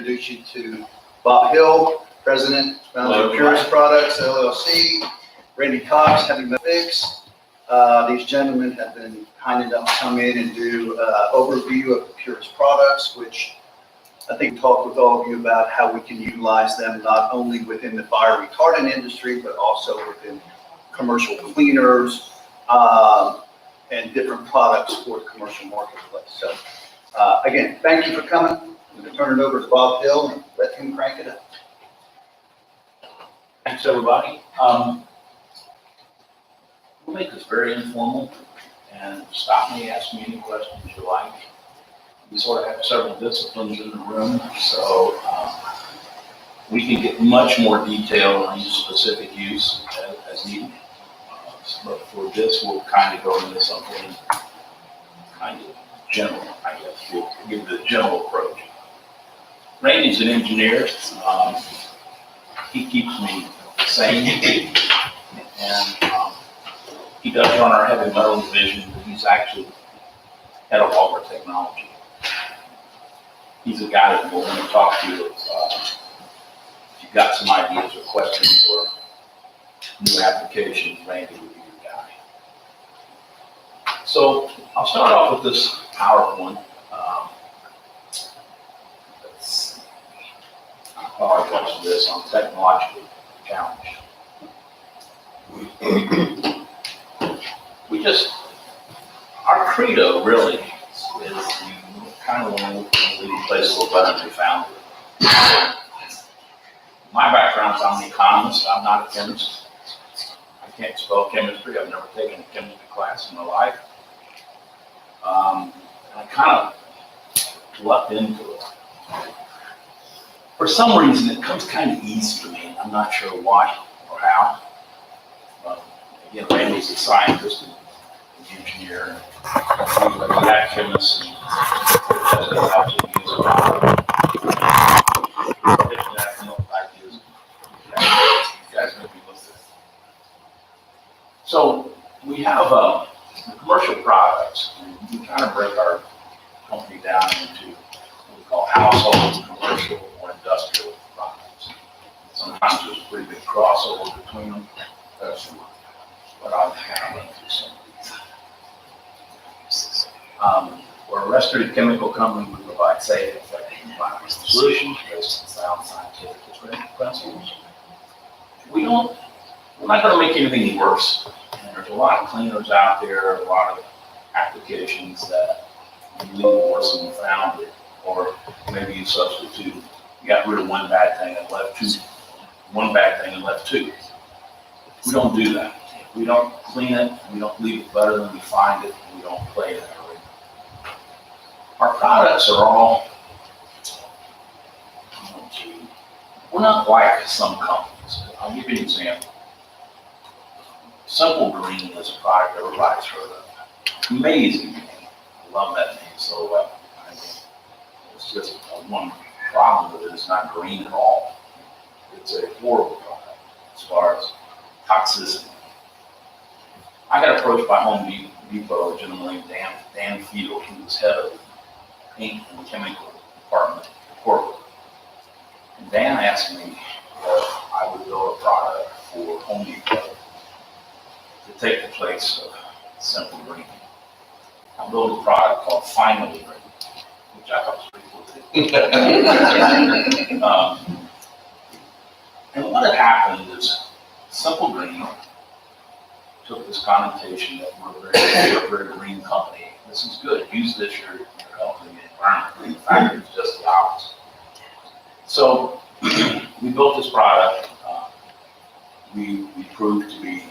introduce you to Bob Hill, President, founder of Pureous Products, LLC, Randy Cox, Heavy Metal Fix. These gentlemen have been kind enough to come in and do an overview of the Pureous products, which I think talked with all of you about how we can utilize them not only within the fire retardant industry, but also within commercial cleaners and different products for the commercial marketplace. So again, thank you for coming. I'm going to turn it over to Bob Hill and let him crank it up. Thanks, everybody. We'll make this very informal, and stop me, ask me any questions you like. We sort of have several disciplines in the room, so we can get much more detail on specific use as needed. But for this, we'll kind of go into something kind of general, I guess. We'll give the general approach. Randy's an engineer. He keeps me sane, and he does run our heavy metal division, but he's actually head of all our technology. He's a guy that we'll want to talk to if you've got some ideas or questions or new applications. Randy would be your guy. So I'll start off with this PowerPoint. I'll watch this on technologically challenged. Our credo really is we kind of want to leave a place a little better than we found it. My background is I'm an economist, I'm not a chemist. I can't spell chemistry, I've never taken a chemistry class in my life. And I kind of lucked into it. For some reason, it comes kind of easy to me, and I'm not sure why or how. Again, Randy's a scientist and an engineer, and we've got chemists and actually use it. You guys make me look good. So we have commercial products, and we kind of break our company down into what we call household, commercial, or industrial products. Sometimes there's a pretty big crossover between them. But I'll kind of run through some of these. We're a restorative chemical company. We provide safe, effective environmental solutions based on sound scientific principles. We're not going to make anything worse. And there's a lot of cleaners out there, a lot of applications that you leave it worse than you found it, or maybe you substitute. You got rid of one bad thing and left two. One bad thing and left two. We don't do that. We don't clean it, we don't leave it better than we find it, and we don't play that arena. Our products are all, we're not like some companies. I'll give you an example. Simple Green is a product everybody's heard of. Amazing name. I love that name so well. I mean, it's just one problem with it. It's not green at all. It's a horrible product as far as toxicity. I got approached by Home Depot, a gentleman named Dan Field. He was head of the paint and chemical department corporate. And Dan asked me if I would build a product for Home Depot to take the place of Simple Green. I built a product called Finally Green, which I thought was pretty cool too. And what had happened is Simple Green took this connotation that we're a very green company. This is good. Use this, you're helping the environment. In fact, it's just the opposite. So we built this product. We proved to be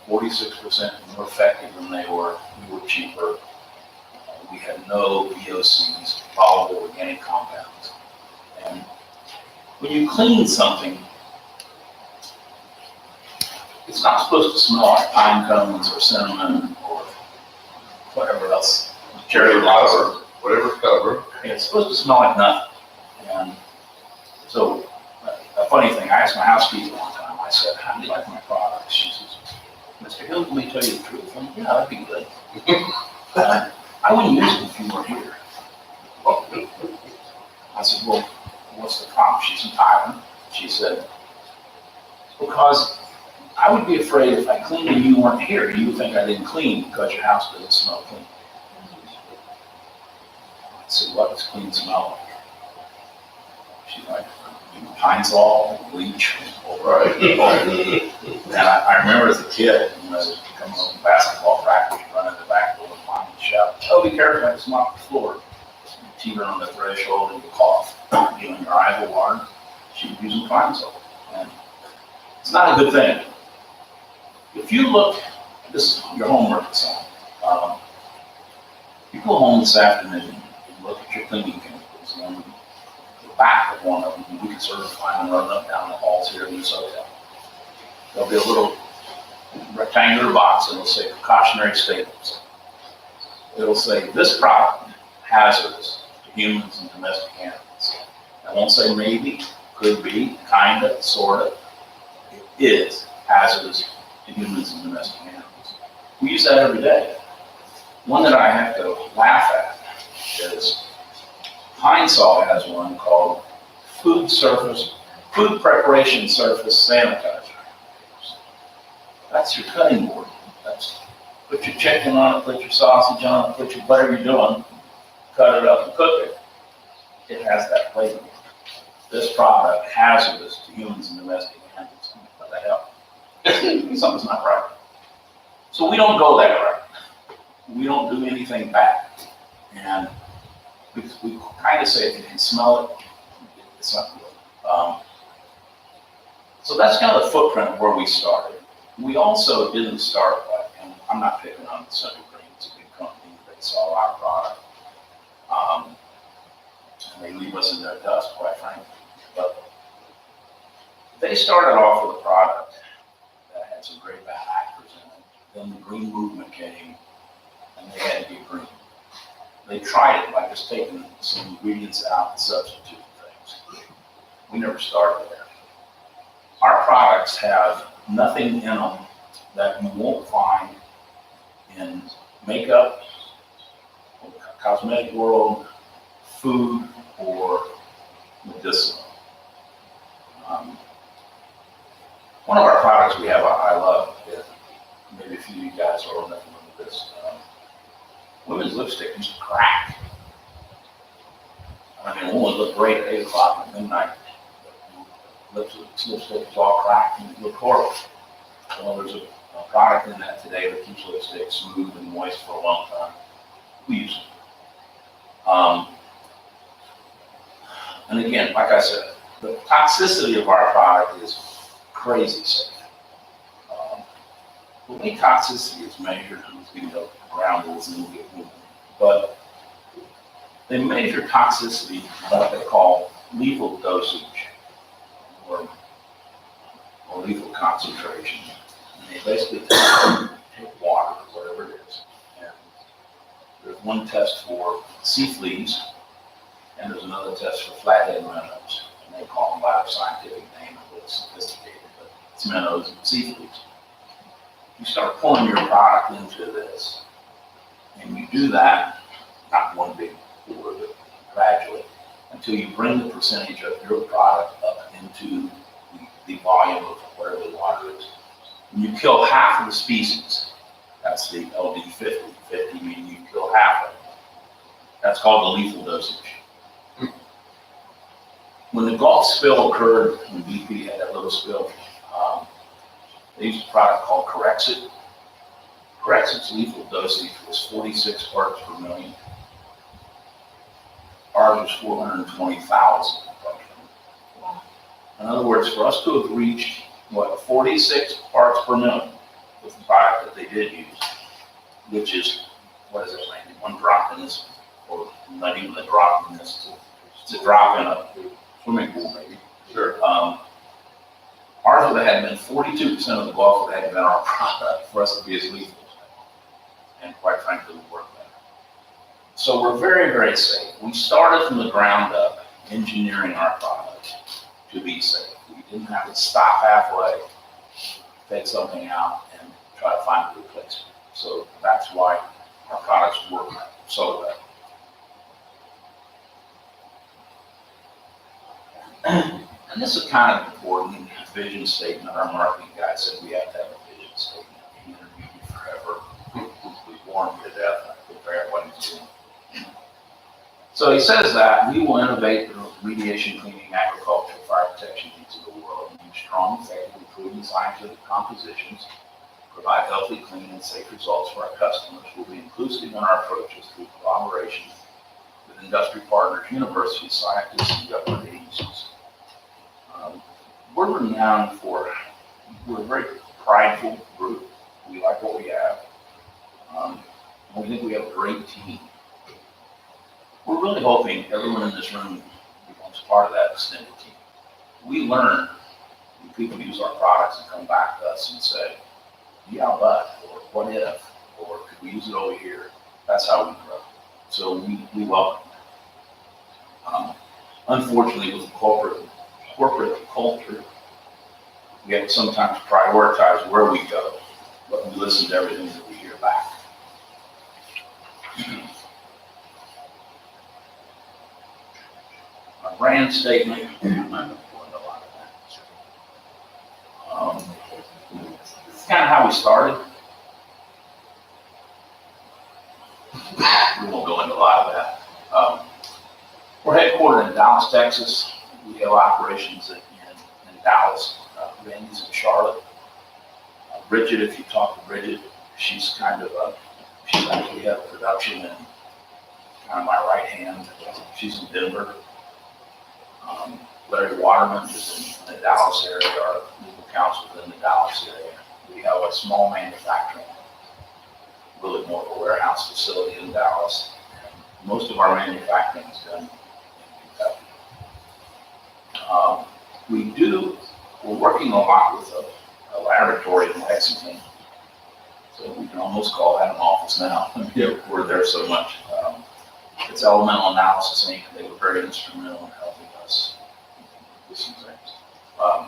46% more effective than they were. We were cheaper. We had no VOCs, volatile organic compounds. And when you clean something, it's not supposed to smell like pine cones or cinnamon or whatever else. Cherry blossom. Whatever cover. It's supposed to smell like nothing. And so, a funny thing, I asked my housekeeper one time, I said, how do you like my product? She says, Mr. Hill, let me tell you the truth. I'm like, yeah, that'd be good. I wouldn't use it if you weren't here. I said, well, what's the problem? She's in Thailand. She said, because I would be afraid if I cleaned and you weren't here, you would think I didn't clean because your house doesn't smell clean. I said, what does clean smell like? She's like, pine sol, bleach. Right. And I remember as a kid, coming home from basketball practice, running the back door, mom would shout, oh, be careful, I just mopped the floor. You teeter on the threshold and you cough. Your eyes will water. She was using pine sol. And it's not a good thing. If you look, this is your homework assignment. You go home this afternoon and look at your cleaning chemicals, and on the back of one of them, we can sort of find them running up down the halls here in this hotel. There'll be a little rectangular box, and it'll say precautionary statements. It'll say this product hazardous to humans and domestic animals. I won't say maybe, could be, kinda, sorta. It is hazardous to humans and domestic animals. We use that every day. One that I have to laugh at is Pine Sol has one called food preparation surface sanitizer. That's your cutting board. That's put your chicken on it, put your sausage on it, put your whatever you're doing, cut it up and cook it. It has that label. This product hazardous to humans and domestic animals. What the hell? Something's not right. So we don't go that route. We don't do anything bad. And we kind of say if you can smell it, it's not good. So that's kind of the footprint of where we started. We also didn't start by, and I'm not picking on Central Green, it's a big company, they saw our product. And they leave us in their dust, quite frankly. But they started off with a product that had some very bad actors in it. Then the green movement came, and they had to be green. They tried it by just taking some ingredients out and substituting things. We never started there. Our products have nothing in them that you won't find in makeup, cosmetic world, food, or medicinal. One of our products we have I love, maybe a few of you guys are old enough to remember this. Women's lipstick used to crack. I mean, a woman looked great at 8 o'clock at midnight. Lipstick was all cracked and it looked horrible. Well, there's a product in that today that keeps lipstick smooth and moist for a long time. We use it. And again, like I said, the toxicity of our product is crazy safe. The way toxicity is measured, ground rules and get moving. But they measure toxicity by what they call lethal dosage or lethal concentration. And they basically take water or whatever it is. And there's one test for sea fleas, and there's another test for flathead minnows. And they call them by their scientific name, a little sophisticated, but it's minnows and sea fleas. You start pulling your product into this, and you do that, not one big pour, but gradually, until you bring the percentage of your product up into the volume of whatever the water is. And you kill half of the species. That's the LD 50, meaning you kill half of it. That's called the lethal dosage. When the Gulf spill occurred, when BP had that little spill, they used a product called Corexit. Corexit's lethal dosage was 46 parts per million. Ours was 420,000 parts per million. In other words, for us to have reached, 46 parts per million with the product that they did use, which is, what is it, Randy? One drop in this, or not even a drop in this, it's a drop in a swimming pool, maybe. Sure. Ours would have been 42% of the Gulf would have been our product for us to be as lethal. And quite frankly, we work better. So we're very, very safe. We started from the ground up engineering our product to be safe. We didn't have to stop halfway, take something out, and try to find a replacement. So that's why our products work so well. And this is kind of important, vision statement. Our marketing guy said we have to have a vision statement. He interviewed me forever. We bore him to death. I feel bad what he's doing. So he says that we will innovate the remediation, cleaning, agriculture, fire protection needs of the world, and use strong, effective, and proven scientific compositions, provide healthy, clean, and safe results for our customers. We'll be inclusive in our approaches through collaboration with industry partners, universities, scientists, and government agencies. We're renowned for, we're a very prideful group. We like what we have. And we think we have a great team. We're really hoping everyone in this room becomes part of that extended team. We learn when people use our products and come back to us and say, yeah, but, or what if, or could we use it over here? That's how we grow. So we welcome that. Unfortunately, with corporate culture, we have to sometimes prioritize where we go, but we listen to everything that we hear back. Our brand statement, I'm not going to go into a lot of that. It's kind of how we started. We won't go into a lot of that. We're headquartered in Dallas, Texas. We have operations in Dallas, Randy's in Charlotte. Bridget, if you talk to Bridget, she's she's actually head of production and kind of my right hand. She's in Denver. Larry Waterman is in the Dallas area, our legal counsel is in the Dallas area. We have a small manufacturing, really more of a warehouse facility in Dallas. And most of our manufacturing is done in Kentucky. We're working a lot with a laboratory in Lexington. So we can almost call that an office now. We're there so much. It's Elemental Analysis Inc. They were very instrumental in helping us with some things.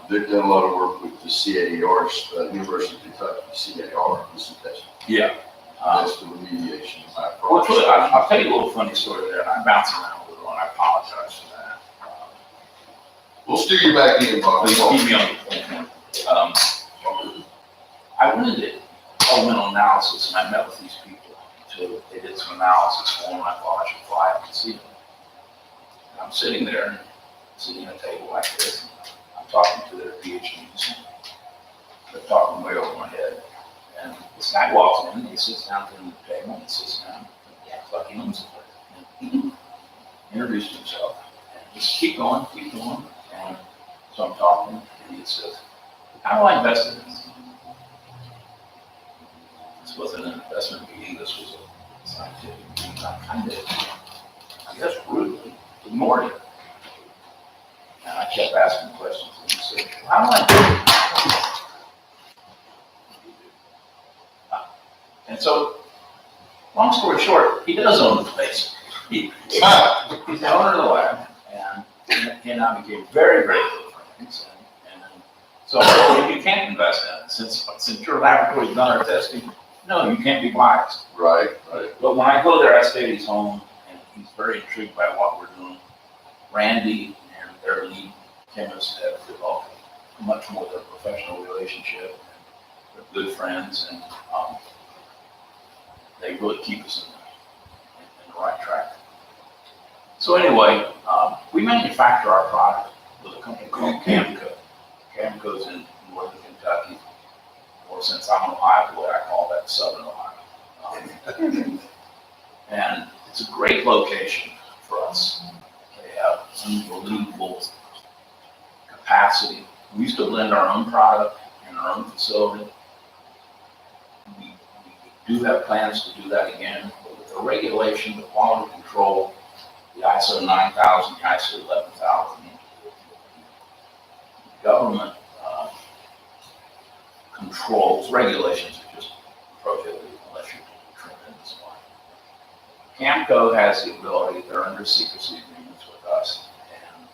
They've done a lot of work with the CAR, University of Kentucky, CAR, this is testing. Yeah. That's the remediation. I'll tell you a little funny story there, and I'm bouncing around a little, and I apologize for that. We'll steer you back in, Bob. Please keep me on the phone. I went into elemental analysis, and I met with these people. So they did some analysis for them, and I thought I should fly up and see them. And I'm sitting there, sitting at a table like this, and I'm talking to their PhDs. They're talking way over my head. And this guy walks in, and he sits down to the table, and he sits down, and he acts like he owns the place. And he introduced himself, and just keep going. And so I'm talking, and he says, how do I invest in this? This wasn't an investment meeting, this was a scientific meeting. I kind of, I guess, rudely ignored him. And I kept asking questions, and he said, how do I do it? And so, long story short, he does own the place. He's the owner of the lab, and he and I became very, very good friends. And so you can't invest in it. Since your laboratory's done our testing, no, you can't be biased. Right. But when I go there, I stay at his home, and he's very intrigued by what we're doing. Randy and their lead chemist have developed much more than a professional relationship. They're good friends, and they really keep us in the right track. So anyway, we manufacture our product with a company called Camco. Camco's in northern Kentucky, or since I'm an Ohio boy, I call that southern Ohio. And it's a great location for us. They have unbelievable capacity. We used to blend our own product in our own facility. We do have plans to do that again, but with the regulation, the quality control, the ISO 9000, the ISO 11000, government controls, regulations are just prohibited unless you're tremendous one. Camco has the ability, they're under secrecy agreements with us, and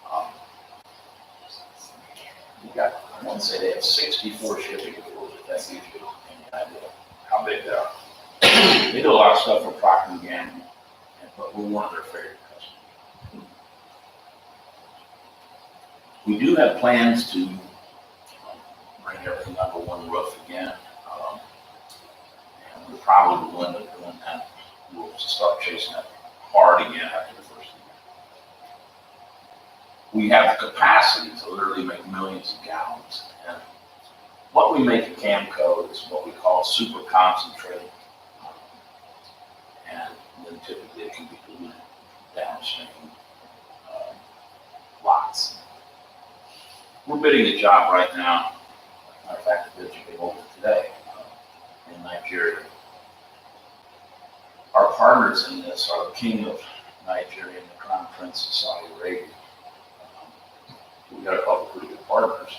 I want to say they have 64 shipping authorities. That gives you an idea how big they are. They do a lot of stuff for Procter & Gamble, but we're one of their favorite customers. We do have plans to bring everything under one roof again. And we're probably the one that doing that. We'll start chasing that hard again after the first year. We have the capacity to literally make millions of gallons. And what we make at Camco is what we call super concentrate. And then typically it can be diluted downstream lots. We're bidding a job right now. Matter of fact, the bid came over today in Nigeria. Our partners in this are the King of Nigeria and the Crown Prince of Saudi Arabia. We got a couple pretty good partners.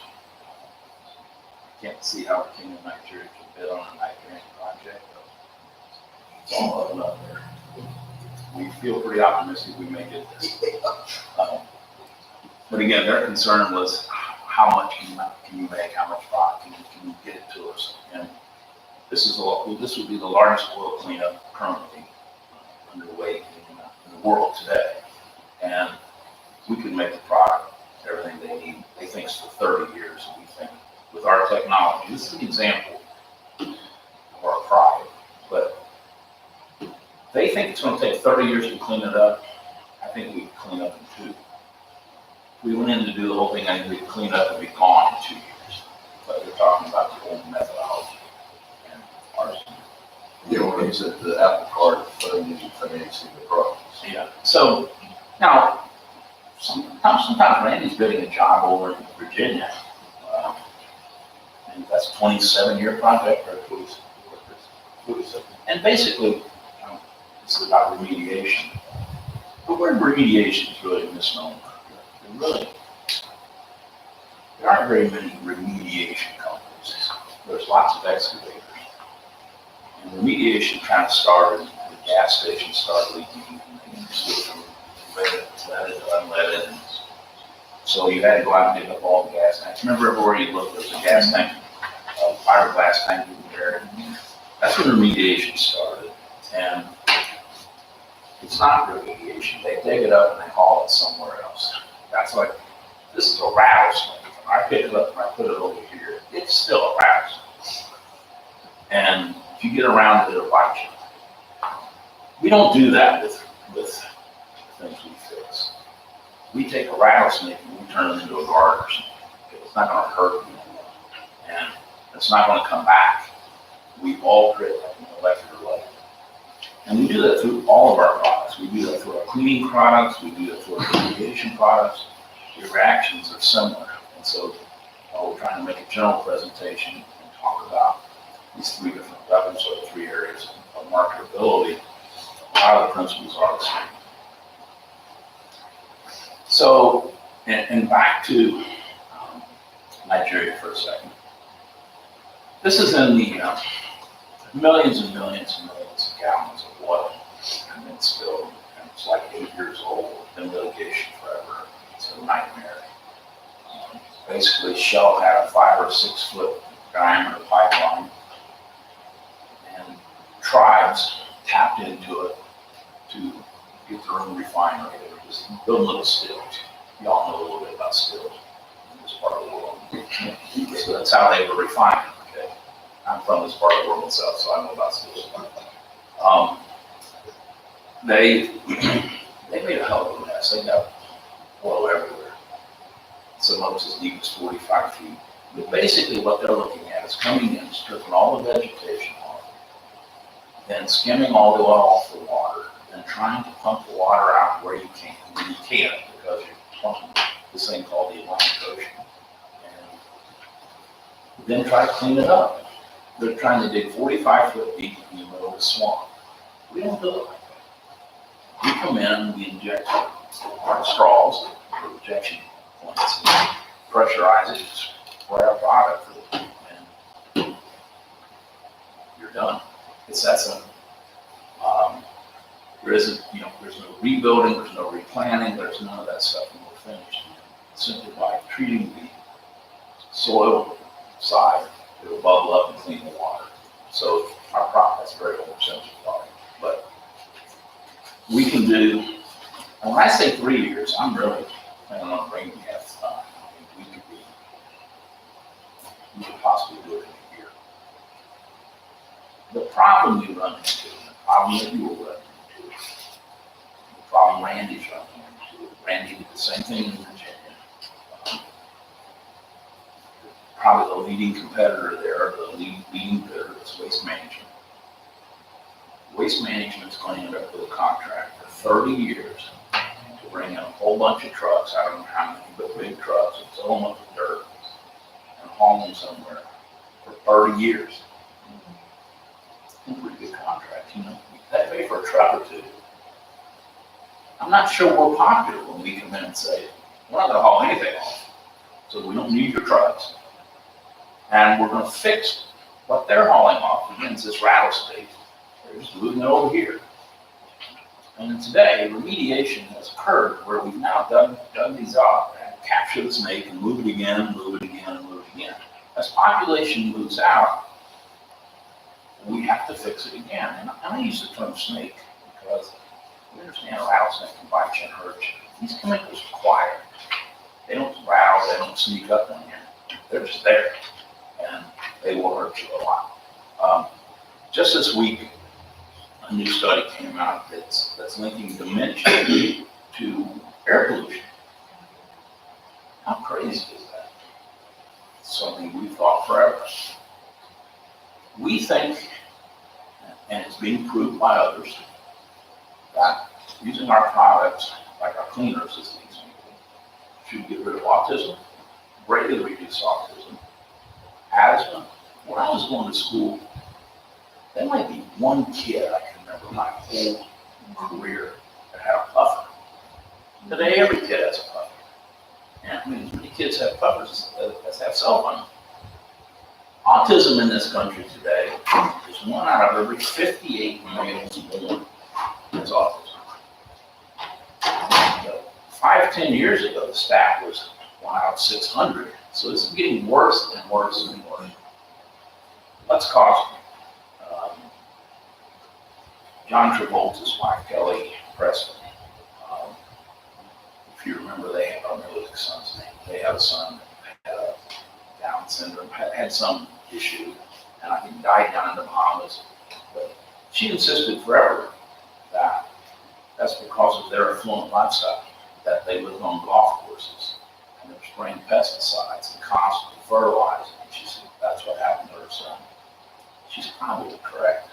Can't see how the King of Nigeria can bid on a Nigerian project, but it's all up and up there. We feel pretty optimistic we may get this. But again, their concern was how much can you make, how much product can you get it to us? And this would be the largest oil cleanup currently underway in the world today. And we could make the product, everything they need, they think it's for 30 years. And we think with our technology, this is an example of our product, but they think it's going to take 30 years to clean it up. I think we could clean up in 2. If we went in to do the whole thing, I think we could clean up and be gone in 2 years. But they're talking about the old methodology and ours. You know, when it's at the Apple Card financing the projects. Yeah. So now, sometimes Randy's bidding a job over in Virginia. And that's a 27-year project or 27. And basically, this is about remediation. The word remediation is really a misnomer. There aren't very many remediation companies. There's lots of excavators. And remediation kind of started, the gas station started leaking, and they switched from leaded to unleaded. And so you had to go out and pick up all the gas tanks. Remember everywhere you looked, there was a gas tank, a fiberglass tank in there. That's when remediation started. And it's not remediation. They dig it up and they haul it somewhere else. That's like, this is a rattlesnake. I pick it up and I put it over here. It's still a rattlesnake. And if you get around it, it'll bite you. We don't do that with things we fix. We take a rattlesnake and we turn it into a garter snake. It's not going to hurt you anymore. And it's not going to come back. We alter it like an molecular level. And we do that through all of our products. We do that through our cleaning products. We do that through our remediation products. The reactions are similar. And so we're trying to make a general presentation and talk about these 3 different levels or 3 areas of marketability. A lot of the principles are the same. So, and back to Nigeria for a second. This is in the millions and millions and millions of gallons of oil and then spilled. And it's like 8 years old, been litigation forever. It's a nightmare. Basically, Shell had a 5 or 6 foot diameter pipeline, and tribes tapped into it to get their own refinery. They were just building little stills. Y'all know a little bit about stills in this part of the world. So that's how they were refining. Okay, I'm from this part of the world myself, so I know about stills. They made a hell of a mess. They got oil everywhere. Some of it's as deep as 45 feet. But basically what they're looking at is coming in, stripping all the vegetation off, then skimming all the oil off the water, then trying to pump the water out where you can. And you can't because you're pumping this thing called the Atlantic Ocean. And then try to clean it up. They're trying to dig 45 foot deep in the middle of the swamp. We don't do it like that. We come in and we inject our straws, or injection points, and pressurize it, spray our product, and you're done. It's that simple. There isn't, there's no rebuilding, there's no replanting, there's none of that stuff when we're finished. Simply by treating the soil side, it will bubble up and clean the water. So our process is very oversimplified, but we can do, and when I say 3 years, I'm really planning on bringing that stuff. possibly do it in a year. The problem you run into, the problem that you will run into, the problem Randy's running into, Randy did the same thing in Virginia. Probably the leading competitor there, the leading bidder is Waste Management. Waste Management's going to end up with a contract for 30 years to bring in a whole bunch of trucks, I don't know how many, but big trucks, and fill them up with dirt and haul them somewhere for 30 years. A pretty good contract, you know. They pay for a truck or two. I'm not sure we're popular when we come in and say, we're not going to haul anything off, so we don't need your trucks. And we're going to fix what they're hauling off against this rattlesnake. They're just moving it over here. And today, remediation has occurred where we've now dug these off and captured the snake and move it again, and move it again, and move it again. As population moves out, we have to fix it again. And I use the term snake because we understand a rattlesnake can bite you and hurt you. These chemicals are quiet. They don't rattle, they don't sneak up on you. They're just there, and they will hurt you a lot. Just this week, a new study came out that's linking dementia to air pollution. How crazy is that? It's something we've thought forever. We think, and it's being proved by others, that using our products, like our cleaners as an example, should get rid of autism, greatly reduce autism, asthma. When I was going to school, there might be one kid I can remember my whole career that had a puffer. Today, every kid has a puffer. And I mean, as many kids have puffers as have cell phones. Autism in this country today is 1 out of every 58 males born has autism. 5-10 years ago, the stat was 1 out of 600. So this is getting worse and worse and worse. Let's cause it. John Travolta's wife, Kelly Preston. If you remember, I don't know his son's name. They had a son that had Down syndrome, had some issue, and I think died down in the Bahamas. But she insisted forever that that's because of their affluent lifestyle, that they lived on golf courses and they were spraying pesticides and constantly fertilizing. And she said that's what happened to her son. She's probably correct.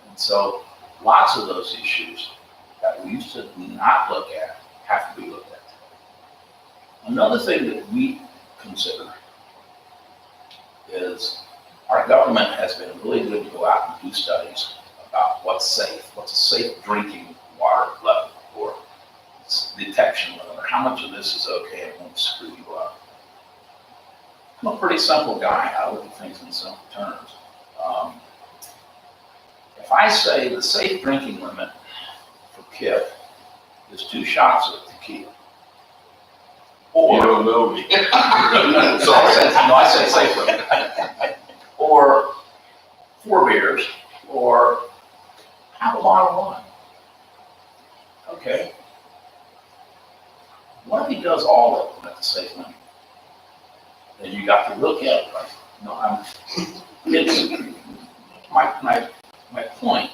And so lots of those issues that we used to not look at have to be looked at. Another thing that we consider is our government has been really good to go out and do studies about what's safe, what's a safe drinking water level or detection level, or how much of this is okay and won't screw you up. I'm a pretty simple guy. I look at things in simple terms. If I say the safe drinking limit for KIP is 2 shots of tequila, or You don't know me. I say safe limit, or 4 beers, or have a bottle of wine. Okay. What if he does all of them at the safe limit? Then you got to look at it, right? No, it's my point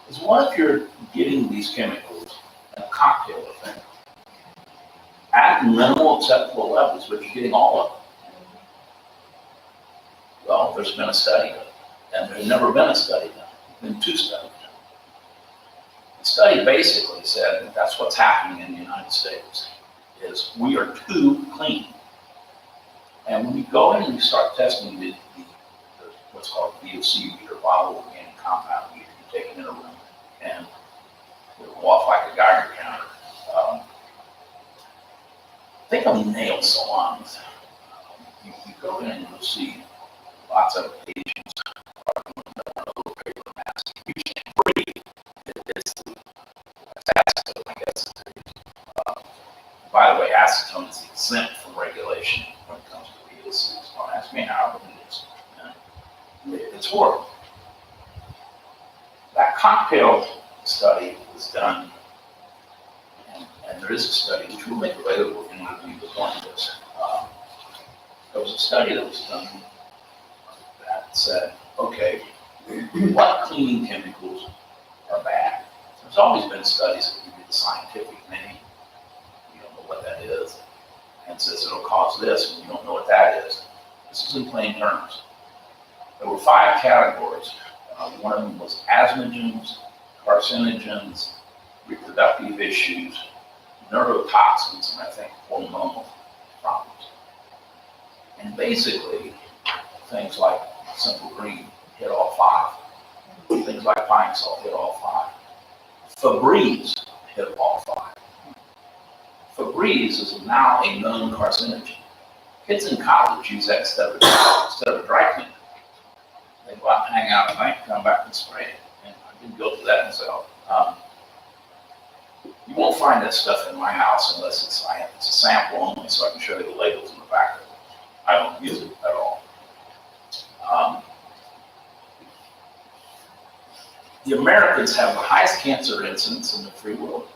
is, what if you're getting these chemicals in a cocktail effect at minimal acceptable levels, but you're getting all of them? Well, there's been a study done, and there's never been a study done. There's been 2 studies done. The study basically said that that's what's happening in the United States, is we are too clean. And when you go in and you start testing the what's called VOC meter, volatile organic compound meter, you take it in a room and it'll go off like a Geiger counter. Think of nail salons. You go in and you'll see lots of Asians with a little paper mask. You can't breathe. It's acetone, I guess. By the way, acetone is exempt from regulation when it comes to VOCs. Don't ask me how, but it is. It's horrible. That cocktail study was done, and there is a study which we'll make available if any of you would want this. There was a study that was done said, okay, what cleaning chemicals are bad? There's always been studies that give you the scientific name. You don't know what that is. And says it'll cause this, and you don't know what that is. This is in plain terms. There were 5 categories. One of them was asthmagens, carcinogens, reproductive issues, neurotoxins, and I think hormonal problems. And basically, things like simple green hit all 5. Things like pine salt hit all 5. Febreze hit all 5. Febreze is now a known carcinogen. Kids in college use that instead of dry cleaning. They go out and hang out at night, come back and spray it. And I've been guilty of that myself. You won't find that stuff in my house unless it's a sample only, so I can show you the labels in the back of it. I don't use it at all. The Americans have the highest cancer incidence in the free world.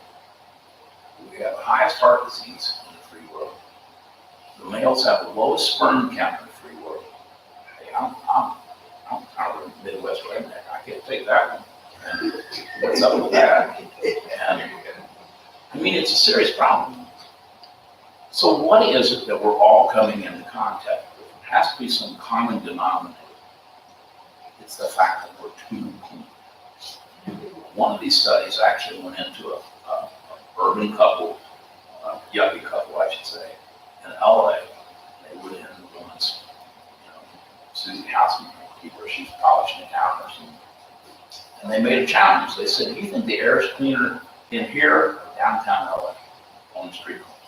We have the highest heart disease in the free world. The males have the lowest sperm count in the free world. Hey, I'm kind of a Midwest redneck. I can't take that one. And what's up with that? And I mean, it's a serious problem. So what is it that we're all coming into contact with? It has to be some common denominator. It's the fact that we're too clean. One of these studies actually went into a urban couple, yuppie couple, I should say, in LA. They went in once, Susie housekeeper, she's polishing the counters, and they made a challenge. They said, "Do you think the air is cleaner in here or downtown LA on the street corner?"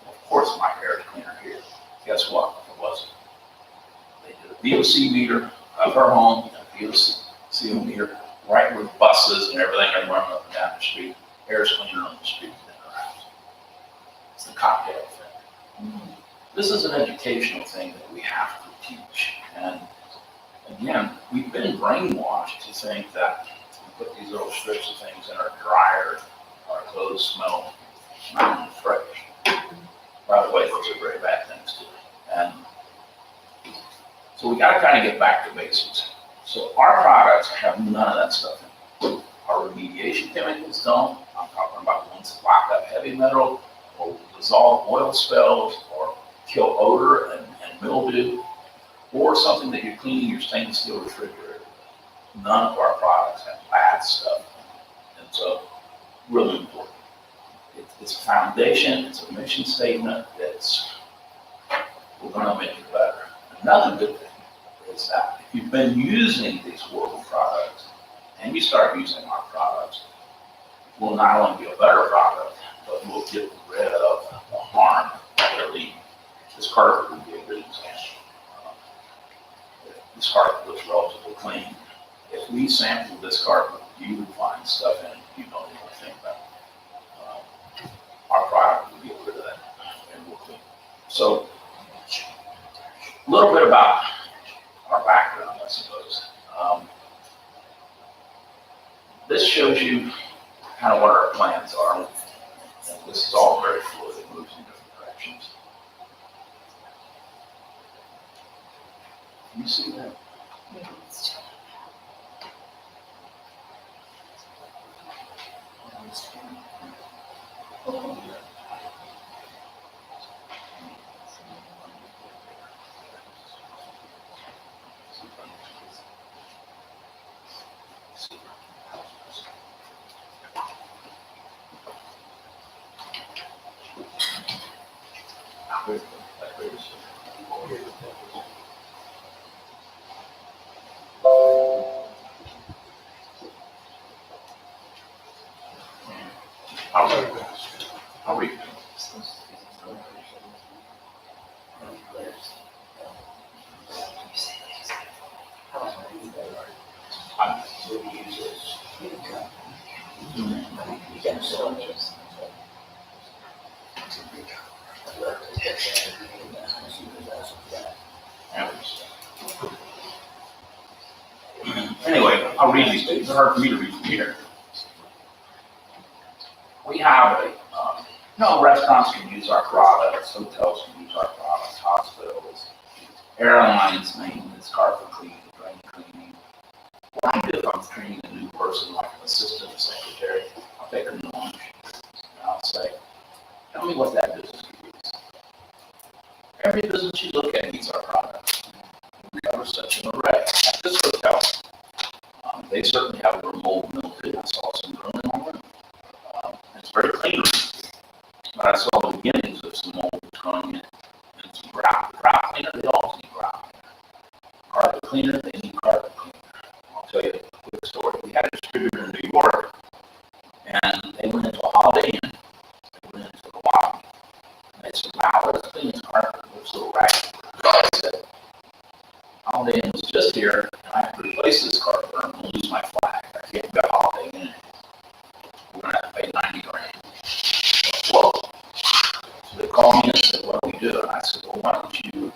Well, of course, my air is cleaner here. Guess what? It wasn't. They did a VOC meter of her home, and a VOC meter right with buses and everything are running up and down the street. Air is cleaner on the street than her house. It's the cocktail effect. This is an educational thing that we have to teach. And again, we've been brainwashed to think that we put these little strips of things in our dryer, our clothes smell mountain fresh. By the way, those are very bad things too. And so we got to kind of get back to basics. So our products have none of that stuff in them. Our remediation chemicals don't. I'm talking about ones that lock up heavy metal or dissolve oil spills or kill odor and mildew, or something that you're cleaning your stainless steel refrigerator. None of our products have bad stuff. And so, really important. It's a foundation, it's a mission statement, we're gonna make it better. Another good thing is that if you've been using these horrible products and you start using our products, we'll not only be a better product, but we'll get rid of the harm that they're leaving. This carpet would be a good example. This carpet looks relatively clean. If we sampled this carpet, you would find stuff in it you don't even think about. Our product would get rid of that and we'll clean. So, a little bit about our background, I suppose. This shows you kind of what our plans are. And this is all very fluid. It moves in different directions. Can you see that? I'll read. Anyway, I'll read these things. It's hard for me to read from here. We have restaurants can use our products, hotels can use our products, hospitals, airlines, maintenance, carpet cleaning, drain Every business you look at needs our product. We cover such an array. At this hotel, they certainly have a remote mill too. I saw some room in the room. It's very clean. But I saw the beginnings of some mold growing in and some grout. Grout cleaner, they all need grout cleaner. Carpet cleaner, they need carpet cleaner. I'll tell you a quick story. We had a distributor in New York, and they went into a Holiday Inn. They went into the lobby. And they said, wow, let's clean this carpet. It looks a little raggedy. I said, Holiday Inn was just here, and I have to replace this carpet or I'm going to lose my flag. I can't get a Holiday Inn. We're going to have to pay 90 grand. Whoa. So they called me and said, what do we do? And I said, well, why don't you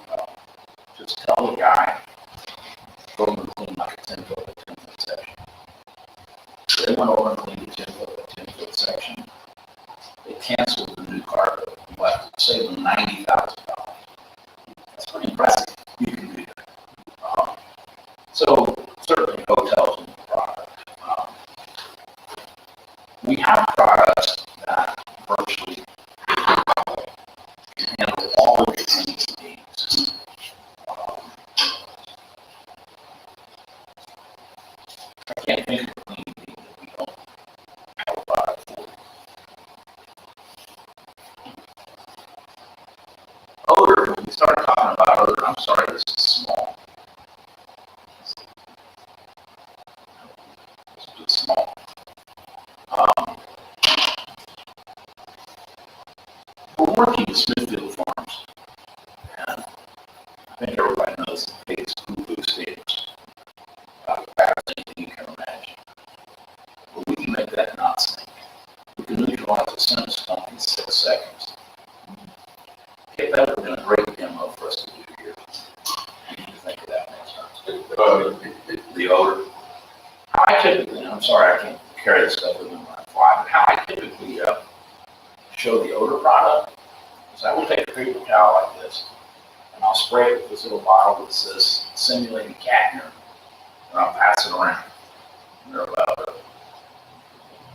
just tell the guy, go and clean like a 10-foot by 10-foot section. So they went over and cleaned a 10-foot by 10-foot section. They canceled the new carpet and left, saved them $90,000. That's pretty impressive. You can do that. So certainly hotels need the product. We have products that virtually can handle all of your cleaning needs. I can't think of a cleaning need that we don't have a product for. Odor, when we started talking about odor, I'm sorry, this is small. It's small. We're working with Smithfield Farms, and I think everybody knows the biggest poo-poo standards. Anything you can imagine. But we can make that not stink. We can neutralize a scent of skunk in 6 seconds. If that would have been a great demo for us to do here. What do you think of that next time? The odor. How I typically, I'm sorry I can't carry this stuff with me when I fly, but how I typically show the odor product is I will take a paper towel like this and I'll spray it with this little bottle that says simulated cat urine. And I'll pass it around. And they're about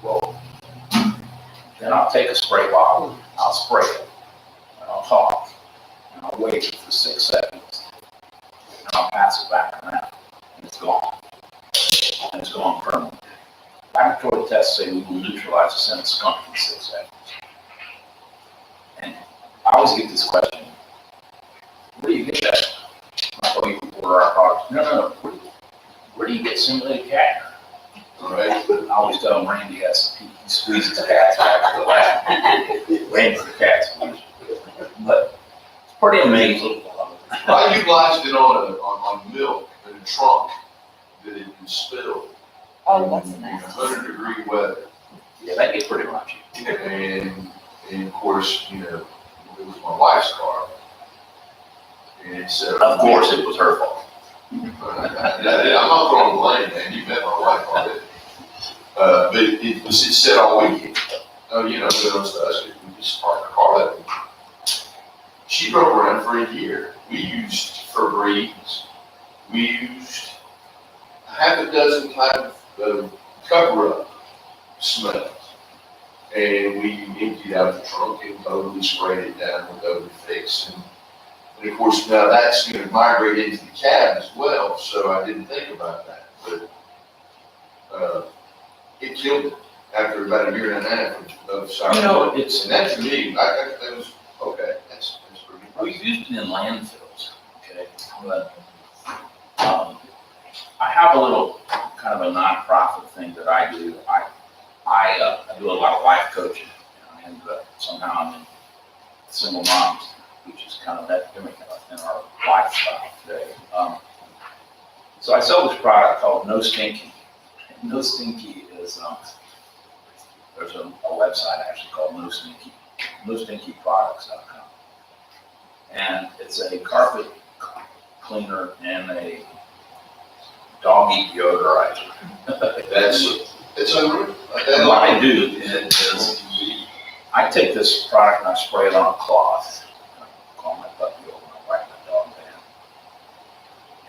whoa. Then I'll take a spray bottle, I'll spray it, and I'll talk, and I'll wait for 6 seconds, and I'll pass it back around, and it's gone. And it's gone permanently. Laboratory tests say we will neutralize the scent of skunk in 6 seconds. And I always get this question, where do you get that? I thought you order our products. No. Where do you get simulated cat urine? Right. I always tell him Randy he squeezes the cats back to the lab. Randy's the cat squeeze. But it's pretty amazing. I utilized it on milk in a trunk that had been spilled. Oh, that's in nice. 100-degree weather. Yeah, that gets pretty raunchy. And of course, it was my wife's car. And so. Of course, it was her fault. I'm not throwing blame, man. You met my wife on it. But it said all weekend. Oh, but it was us. We just parked the car that weekend. She drove around for a year. We used Febreze. We used half a dozen types of cover-up smells. And we emptied out the trunk and totally sprayed it down with Odor Fix. And of course, now that's going to migrate into the cab as well, so I didn't think about that. But it killed it after about a year and a half of sour. It's. And that to me, that was, okay, that's pretty good. We used it in landfills, okay? But I have a little kind of a nonprofit thing that I do. I do a lot of life coaching, and somehow I'm in single moms, which is kind of an epidemic in our lifestyle today. So I sell this product called No Stinky. No Stinky is, there's a website actually called NoStinkyProducts.com. And it's a carpet cleaner and a doggy deodorizer. It's unreal. And what I do is I take this product and I spray it on a cloth. I call my puppy over and I wipe my dog down.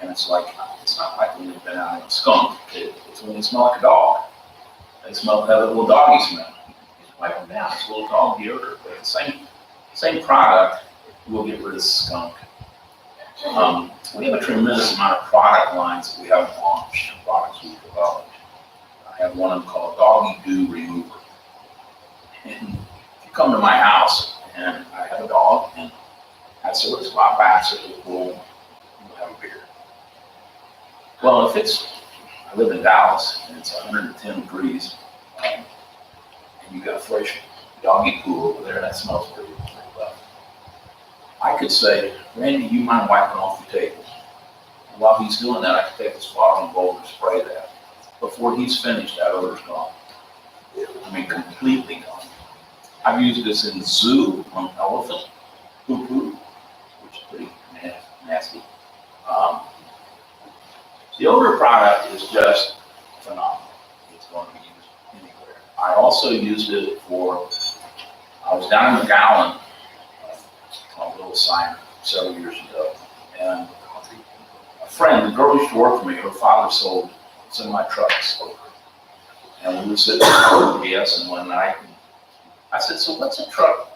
And it's not like when you've been out in a skunk. It's when you smell like a dog. They smell that little doggy smell. You just wipe them down. It's a little dog deodorant. But the same product, we'll get rid of skunk. We have a tremendous amount of product lines that we haven't launched, products we've developed. I have one of them called Doggy Doo Remover. And if you come to my house and I have a dog and I say, let's go out back so we'll have a beer. Well, if I live in Dallas and it's 110 degrees, and you got a fresh doggy poo over there, that smells pretty well. I could say, Randy, you mind wiping off the table? And while he's doing that, I could take this bottle and bowl and spray that. Before he's finished, that odor's gone. I mean, completely gone. I've used this in the zoo on elephant poo-poo, which is pretty nasty. The odor product is just phenomenal. It's going to be used anywhere. I also used it I was down in McAllen on a little sign several years ago, and a friend, the girl who used to work for me, her father sold semi-trucks. And we were sitting in Pureous, and one night, I said, so what's a truck?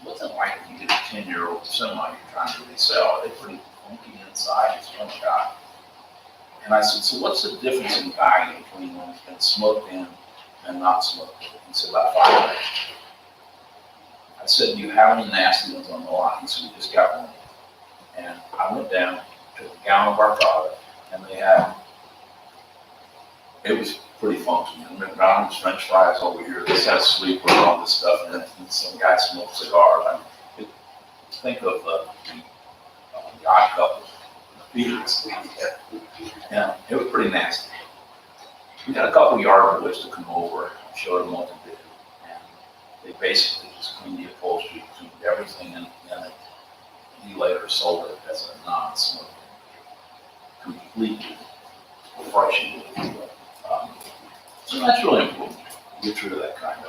What's it like when you get a 10-year-old semi you're trying to resell? They're pretty funky inside, it's one shot. And I said, so what's the difference in value between when it's been smoked in and not smoked in? He said, about $5. I said, do you have any nasty ones on the lot? He said, we just got one. And I went down, took a gallon of our product, and it was pretty funky. And McDonald's French fries over here, this has sleeper and all this stuff in it, and some guy smoked cigars. Think of the odd couple. Yeah, it was pretty nasty. We got a couple yard boys to come over and showed them what to do. And they basically just cleaned the upholstery, cleaned everything in it. He later sold it as a non-smoking, completely refreshing. So that's really important. Get rid of that kind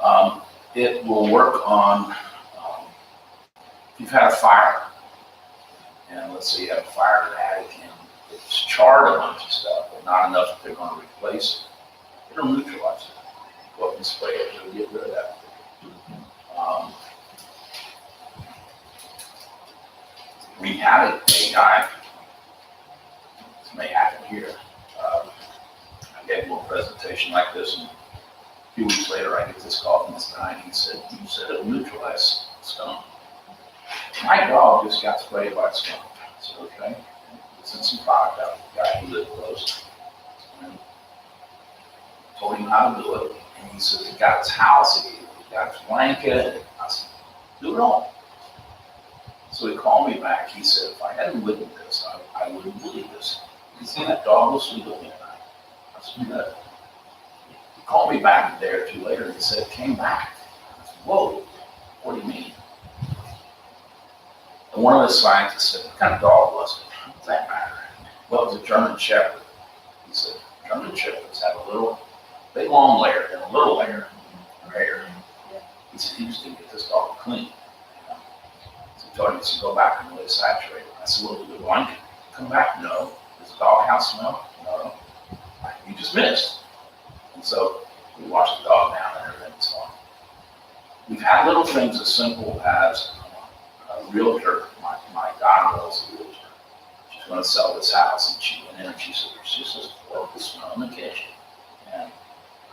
of. It will work on if you've had a fire. And let's say you have a fire in the attic and it's charred a bunch of stuff, but not enough that they're going to replace it. It'll neutralize it. Go up and spray it, it'll get rid of that. We had a guy, this may happen here, I gave him a presentation like this, and a few weeks later I get this call from this guy, and he said, you said it'll neutralize skunk. My dog just got sprayed by a skunk. I said, okay. Sent some product out to the guy who lived close. And told him how to do it. And he said, he got his house, he got his blanket. I said, do it all. So he called me back. He said, if I hadn't lived with this, I wouldn't believe this. He said, that dog will sleep with me at night. I said, no. He called me back a day or two later and he said, it came back. I said, whoa, what do you mean? And one of the scientists said, what kind of dog was it? What does that matter? Well, it was a German Shepherd. He said, German Shepherds have a little, big long layer and a little layer of hair. He said, he just didn't get this dog clean. So he told me to go back and let it saturate. I said, well, did the blanket come back? No. Does the doghouse smell? No. You just missed. And so we washed the dog down and everything's fine. We've had little things as simple as a realtor, my daughter-in-law's a realtor. She's going to sell this house, and she went in and she said, there's just this horrible smell in the kitchen. And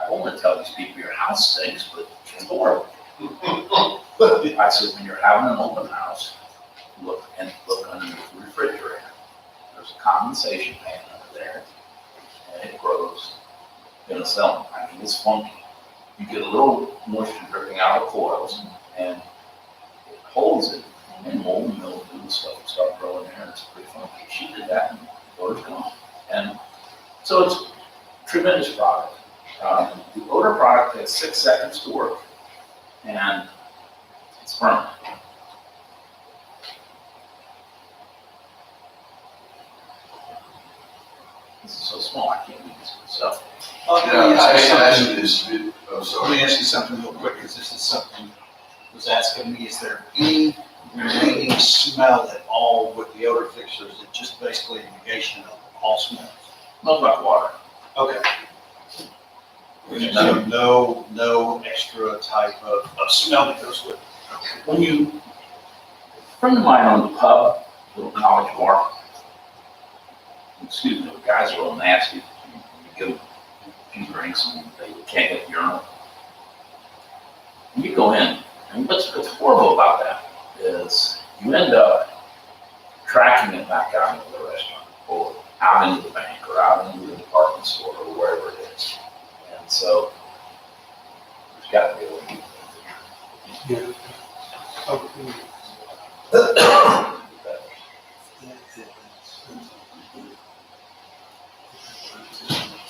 I don't want to tell these people your house stinks, but it's horrible. I said, when you're having an open house, look underneath the refrigerator. There's a condensation pan under there, and it grows penicillin. I mean, it's funky. You get a little moisture dripping out of the coils, and it holds it, and mold and mildew and stuff will start growing there, and it's pretty funky. She did that, and the odor's gone. And so it's a tremendous product. The odor product takes 6 seconds to work, and it's permanent. This is so small, I can't use this myself. Let me ask you something. Sorry. Let me ask you something real quick, because this is something was asking me, is there any remaining smell at all with the odor fixer? Is it just basically a negation of all smells? Smells like water. Okay. So no extra type of smell that goes with it. When a friend of mine owned a pub, little college bar. Excuse me, the guys are a little nasty. You give them a few drinks and they can't get the urinal. And you go in, and what's horrible about that is you end up tracking it back out into the restaurant or out into the bank or out into the department store or wherever it is. And so there's got to be a way. Yeah.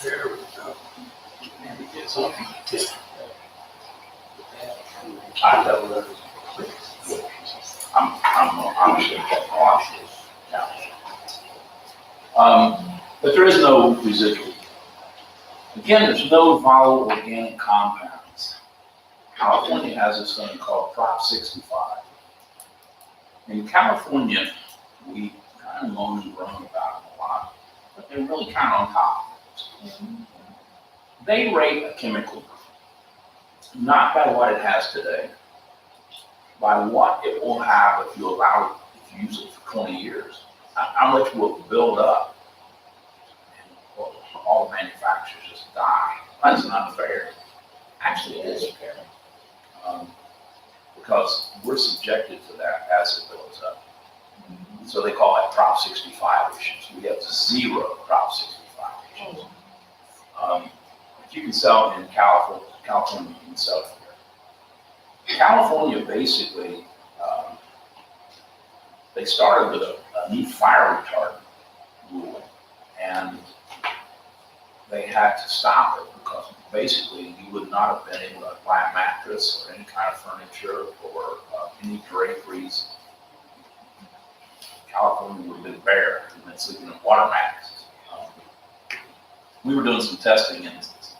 There we go. I know. I'm sure but there is no residual. Again, there's no volatile organic compounds. California has this thing called Prop 65. In California, we kind of moan and groan about it a lot, but they're really kind of on top of it. They rate a chemical not by what it has today, by what it will have if you allow it, if you use it for 20 years. How much will it build up? And well, all the manufacturers just die. That's not fair. Actually, it is fair. Because we're subjected to that as it builds up. So they call it Prop 65 issues. We have 0 Prop 65 issues. If you can sell in California, you can sell it here. California basically, they started with a new fire retardant rule, and they had to stop it because basically you would not have been able to buy a mattress or any kind of furniture or any draperies. California would have been bare and been sleeping in water mattresses. We were doing some testing in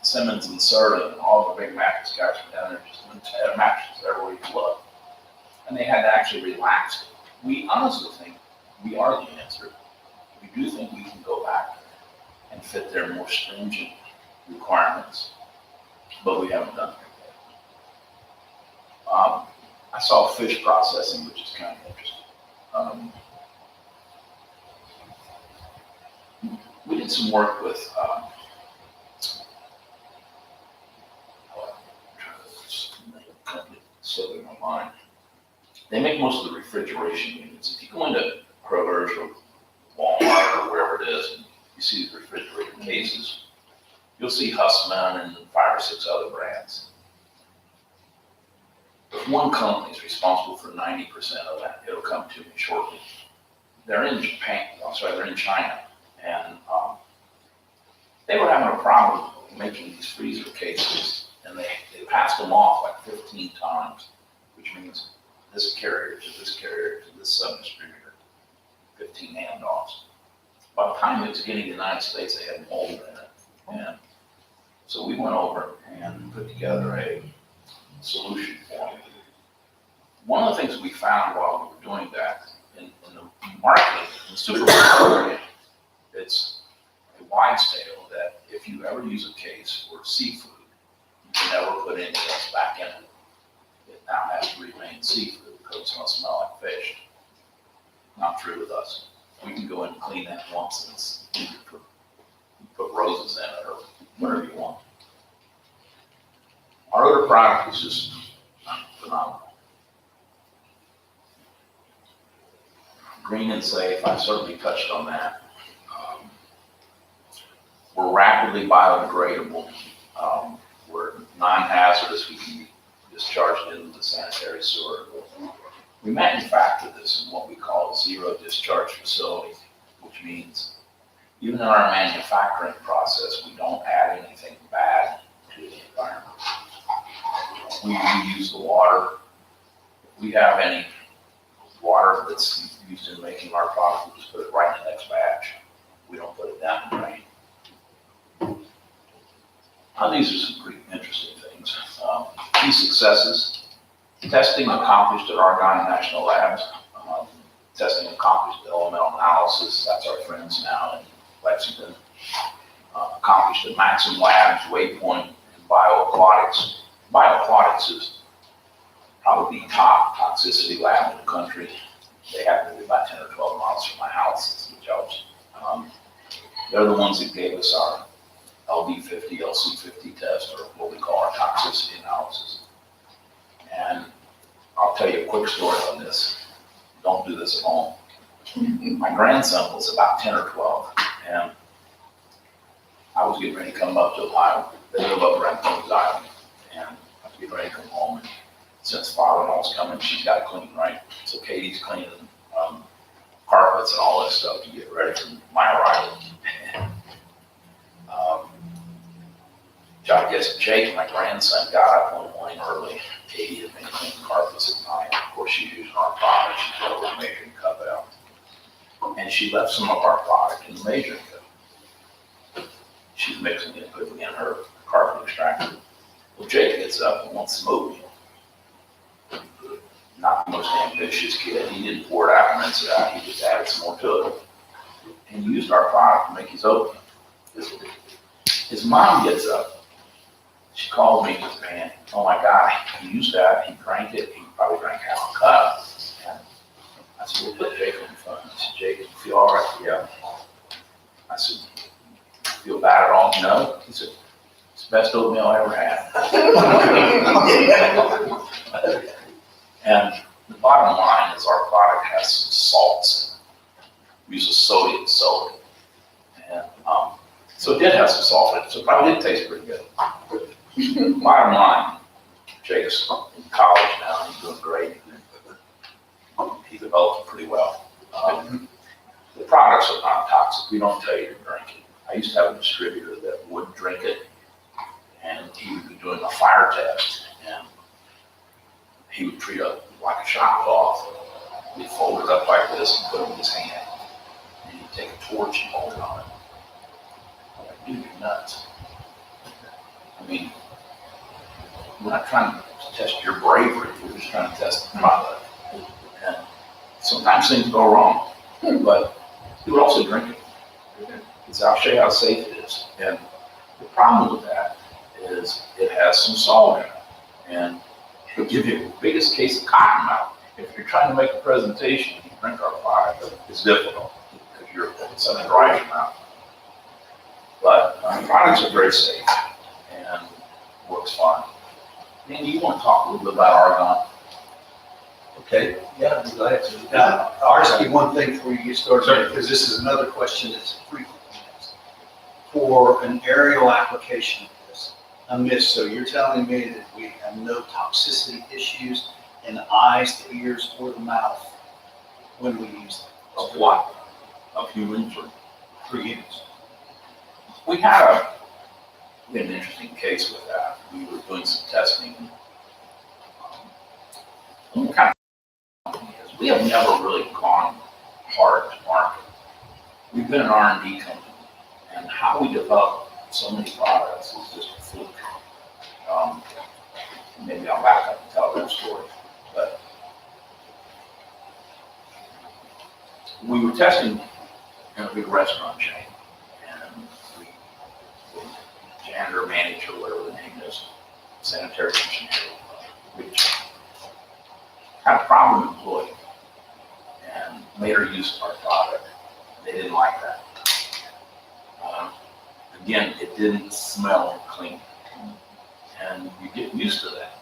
Simmons and Serta, and all the big mattress guys were down there just had mattresses everywhere you look. And they had to actually relax it. We honestly think we are the answer. We do think we can go back and fit their more stringent requirements, but we haven't done it yet. I saw fish processing, which is kind of interesting. We did some work with slipping my mind. They make most of the refrigeration units. If you go into Kroger's or Walmart or wherever it is, and you see the refrigerated cases, you'll see Hussman and 5 or 6 other brands. But one company is responsible for 90% of that. It'll come to me shortly. They're in Japan, they're in China, and they were having a problem making these freezer cases, and they passed them off like 15 times, which means this carrier to this carrier to this sub-distributor, 15 handoffs. By the time it was getting to the United States, they had mold in it. And so we went over and put together a solution for it. One of the things we found while we were doing that in the marketing, in the supermarket, it's a wide scale that if you ever use a case for seafood, you can never put anything else back in it. It now has to remain seafood because it's going to smell like fish. Not true with us. We can go in and clean that once and you put roses in it or whatever you want. Our odor product is just phenomenal. Green and safe, I certainly touched on that. We're rapidly biodegradable. We're non-hazardous. We can be discharged into the sanitary sewer. We manufacture this in what we call a zero discharge facility, which means even in our manufacturing process, we don't add anything bad to the environment. We reuse the water. If we have any water that's used in making our product, we just put it right in the next batch. We don't put it down the drain. These are some pretty interesting things. Key successes. Testing accomplished at Argonne National Labs. Testing accomplished at Elemental Analysis. That's our friends now in Lexington. Accomplished at Maxim Labs, Waypoint, and Bioaquatics. Bioaquatics is probably top toxicity lab in the country. They happen to be about 10 or 12 miles from my house, which helps. They're the ones that gave us our LD50, LC50 test, or what we call our toxicity analysis. And I'll tell you a quick story on this. Don't do this at home. My grandson was about 10 or 12, and I was getting ready to come up to Ohio. They live up around Kings Island, and I was getting ready to come home. And since father-in-law's coming, she's got to clean, right? So Katie's cleaning carpets and all that stuff to get ready for my arrival. I guess Jake, my grandson, got up one morning early. Katie had been cleaning carpets at night. Of course, she's using our product. She drove the measuring cup out. And she left some of our product in the measuring cup. She's mixing it, putting it in her carpet extractor. Well, Jake gets up and wants to move me. Not the most ambitious kid. He didn't pour it out and rinse it out. He just added some more to it. And used our product to make his oatmeal. His mom gets up. She called me with a panic. Oh my God, he used that. He drank it. He probably drank half a cup. And I said, we'll put Jake on the phone. I said, Jake, you feel all right? Yeah. I said, feel bad at all? No. He said, it's the best oatmeal I ever had. And the bottom line is our product has some salts in it. We use a sodium soda. And so it did have some salt in it, so it probably did taste pretty good. Bottom line, Jake's in college now, he's doing great. He developed pretty well. The products are not toxic. We don't tell you to drink it. I used to have a distributor that would drink it, and he would be doing a fire test, and he would treat it like a shot cloth. He'd fold it up like this and put it in his hand, and he'd take a torch and hold it on it. I'm like, dude, you're nuts. I mean, we're not trying to test your bravery, we're just trying to test the product. And sometimes things go wrong, but he would also drink it. I'll show you how safe it is. And the problem with that is it has some salt in it. And it'll give you the biggest case of cotton mouth. If you're trying to make a presentation and you drink our product, it's difficult because it's something dry in your mouth. But our products are very safe and works fine. Andy, you want to talk a little bit about argon? Okay, yeah, I'd be glad to. I'll ask you one thing before you get started, because this is another question that's frequently asked. For an aerial application of this, a mist, so you're telling me that we have no toxicity issues in the eyes, the ears, or the mouth when we use it? Of what? Of humans or? For humans. We had an interesting case with that. We were doing some testing. What kind of company is? We have never really gone hard to market. We've been an R&D company, and how we develop so many products is just a fluke. Maybe I'll back up and tell that story. But we were testing in a big restaurant chain, and the janitor, manager, whatever the name is, sanitary engineer, which had a problem employee and made her use of our product. They didn't like that. Again, it didn't smell clean, and you get used to that.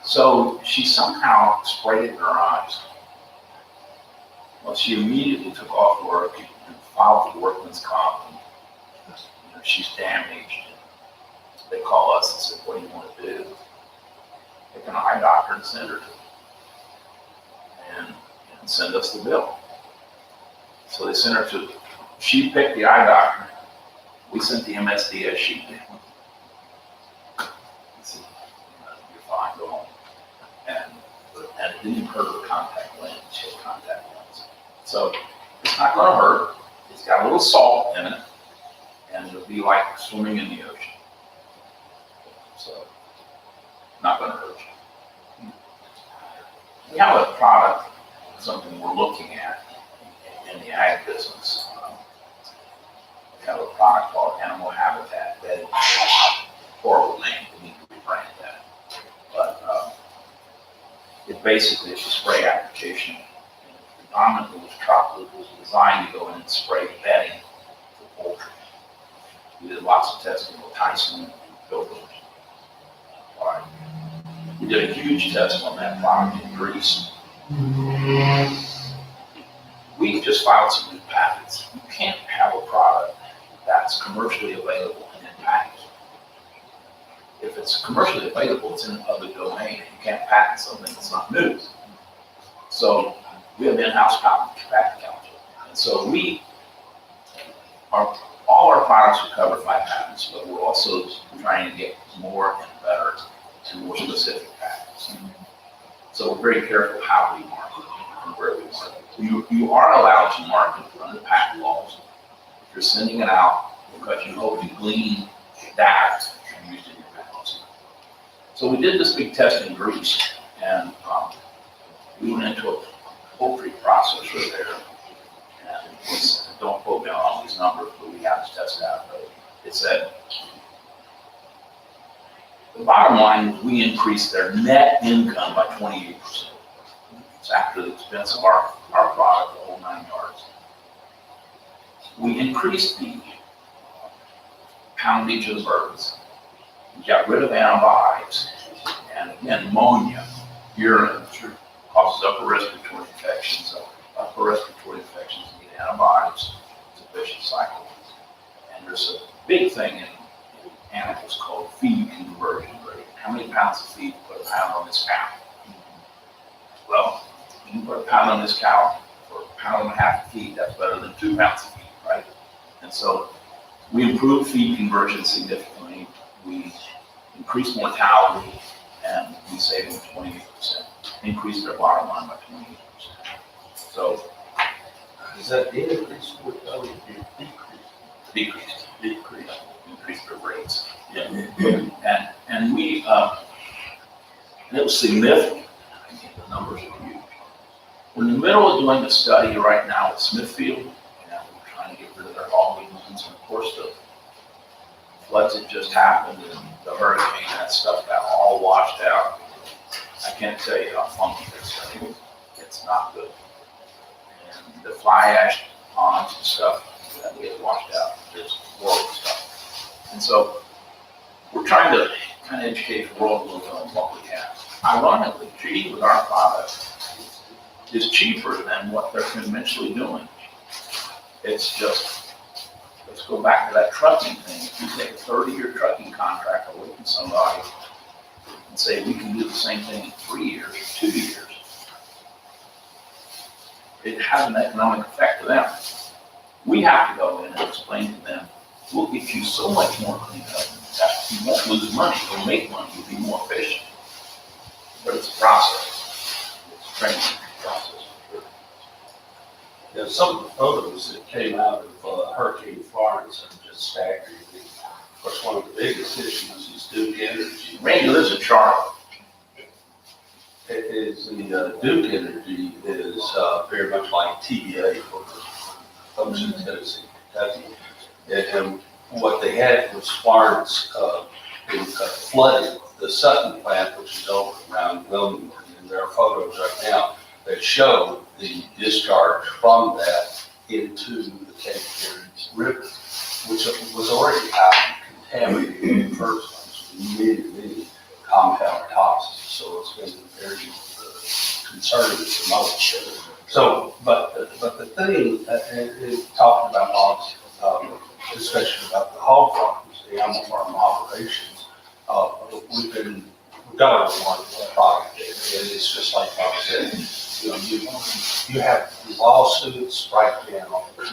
So she somehow sprayed it in her eyes. Well, she immediately took off work and filed for workman's comp. And, she's damaged. They call us and said, what do you want to do? Pick an eye doctor and send her to and send us the bill. So they sent her to, she picked the eye doctor. We sent the MSDS sheet in. Said, you're fine, go home. And it didn't hurt her contact lens. She had contact lens. So it's not going to hurt. It's got a little salt in it, and it'll be like swimming in the ocean. So not going to hurt you. We have a product, something we're looking at in the ag business. We have a product called Animal Habitat Bedding. Horrible name, we need to rebrand that. But It basically is a spray application. Predominantly was chocolate, was designed to go in and spray bedding for poultry. We did lots of testing with Tyson and Hillvale. We did a huge test on that product in Greece. We just filed some new patents. You can't have a product that's commercially available and then packaged. If it's commercially available, it's in the public domain. You can't patent something that's not new. So we have in-house patent counsel. And so all our products are covered by patents, but we're also trying to get more and better and more specific patents. So we're very careful how we market and where we market. You are allowed to market under patent laws if you're sending it out because you hope to glean data and use it in your patents. So we did this big test in Greece, and we went into a poultry processor there. And don't quote me on all these numbers, but we have to test it out. But it said, the bottom line, we increased their net income by 28%. It's after the expense of our product, the whole 9 yards. We increased the poundage of the birds. We got rid of antibiotics and again, ammonia, urine, causes upper respiratory infections. So upper respiratory infections need antibiotics. It's a vicious cycle. And there's a big thing in animals called feed conversion rate. How many pounds of feed put a pound on this cow? Well, you can put a pound on this cow for a pound and a half of feed. That's better than 2 pounds of feed, right? And so we improved feed conversion significantly. We increased mortality, and we saved them 28%. Increased their bottom line by 28%. So Is that increase or decrease? Decreased. Increased their rates. Yeah. And we and it was significant. I think the numbers are huge. We're in the middle of doing a study right now at Smithfield, and we're trying to get rid of their hog weeds. And of course, the floods that just happened and the hurricane, that stuff got all washed out. I can't tell you how funky this is. It's not good. And the fly ash ponds and stuff that get washed out, there's horrible stuff. And so we're trying to kind of educate the world a little bit on what we have. Ironically, treating with our product is cheaper than what they're conventionally doing. It's just, let's go back to that trucking thing. If you take a 30-year trucking contract away from somebody and say we can do the same thing in 3 years or 2 years, it has an economic effect to them. We have to go in and explain to them, we'll get you so much more cleaned up that you won't lose money, you'll make money, you'll be more efficient. But it's a process. It's a training process. Yeah, some of the photos that came out of Hurricane Florence are just staggering. Of course, one of the biggest issues is Duke Energy. Randy lives in Charlotte. It is the Duke Energy is very much like TVA for the folks in Tennessee, Kentucky. And what they had was Florence flooded the Sutton plant, which is over around Wilmington. And there are photos right now that show the discharge from that into the Cape Fear River, which was already highly contaminated in the first place with many compound toxins. So it's been very concerning to most. So, but the thing, talking about hogs, especially about the hog farms, the animal farm operations, we've got a wonderful product there. It's just like Bob said, you have lawsuits right now in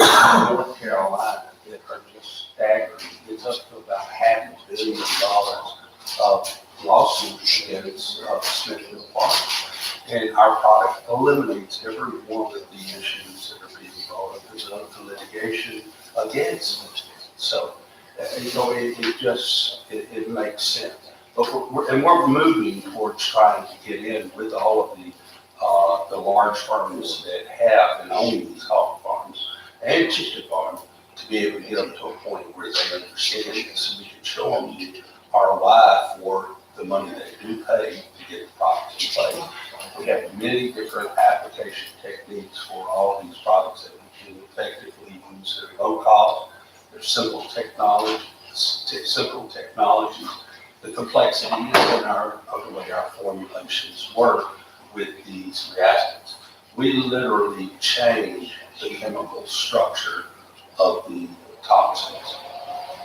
North Carolina that are just staggering. It's up to about $500 million of lawsuits against Smithfield Farms. And our product eliminates every one of the issues that are being brought up as a litigation against it. So, it makes sense. But we're moving towards trying to get in with all of the large farms that have and own these hog farms and chicken farms to be able to get them to a point where they understand this and we can show them the ROI for the money they do pay to get the product in place. We have many different application techniques for all of these products that we can effectively use. They're low cost, they're simple technologies. The complexity is in the way our formulations work with these reactants. We literally change the chemical structure of the toxins.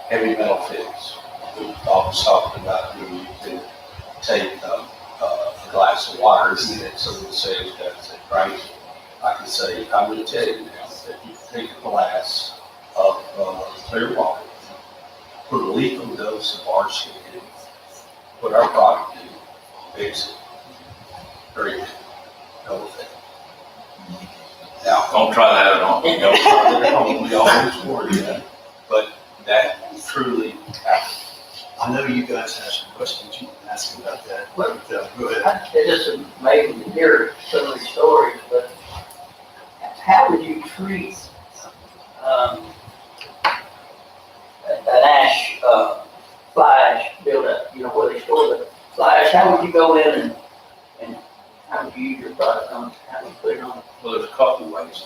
Heavy metal fits. We always talked about you can take a glass of water, heat it, so the cells does it, right? I can say, I'm going to tell you now that you take a glass of clear water, put a lethal dose of arsenic in it, put our product in, mix it, drink it, no effect. Now, Don't try that at home. don't try that at home, we always warn you that, but that truly happens. I know you guys have some questions you can ask about that, but go ahead. It is amazing to hear some of these stories, but how would you treat an ash fly ash buildup, where they store the fly ash? How would you go in and how would you use your product on, how would you put it on? Well, there's a couple ways.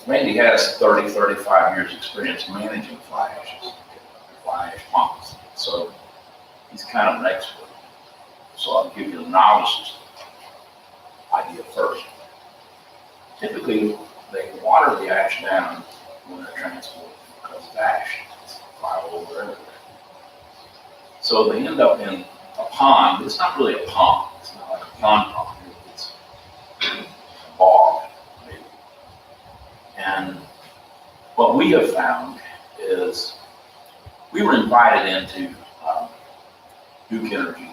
Randy has 30, 35 years experience managing fly ashes, fly ash ponds. So he's kind of an expert. So I'll give you the novice's idea first. Typically, they water the ash down when they're transported because it's ash. It's fly over everywhere. So they end up in a pond. It's not really a pond. It's not like a pond. It's a bog, maybe. And what we have found is we were invited into Duke Energy,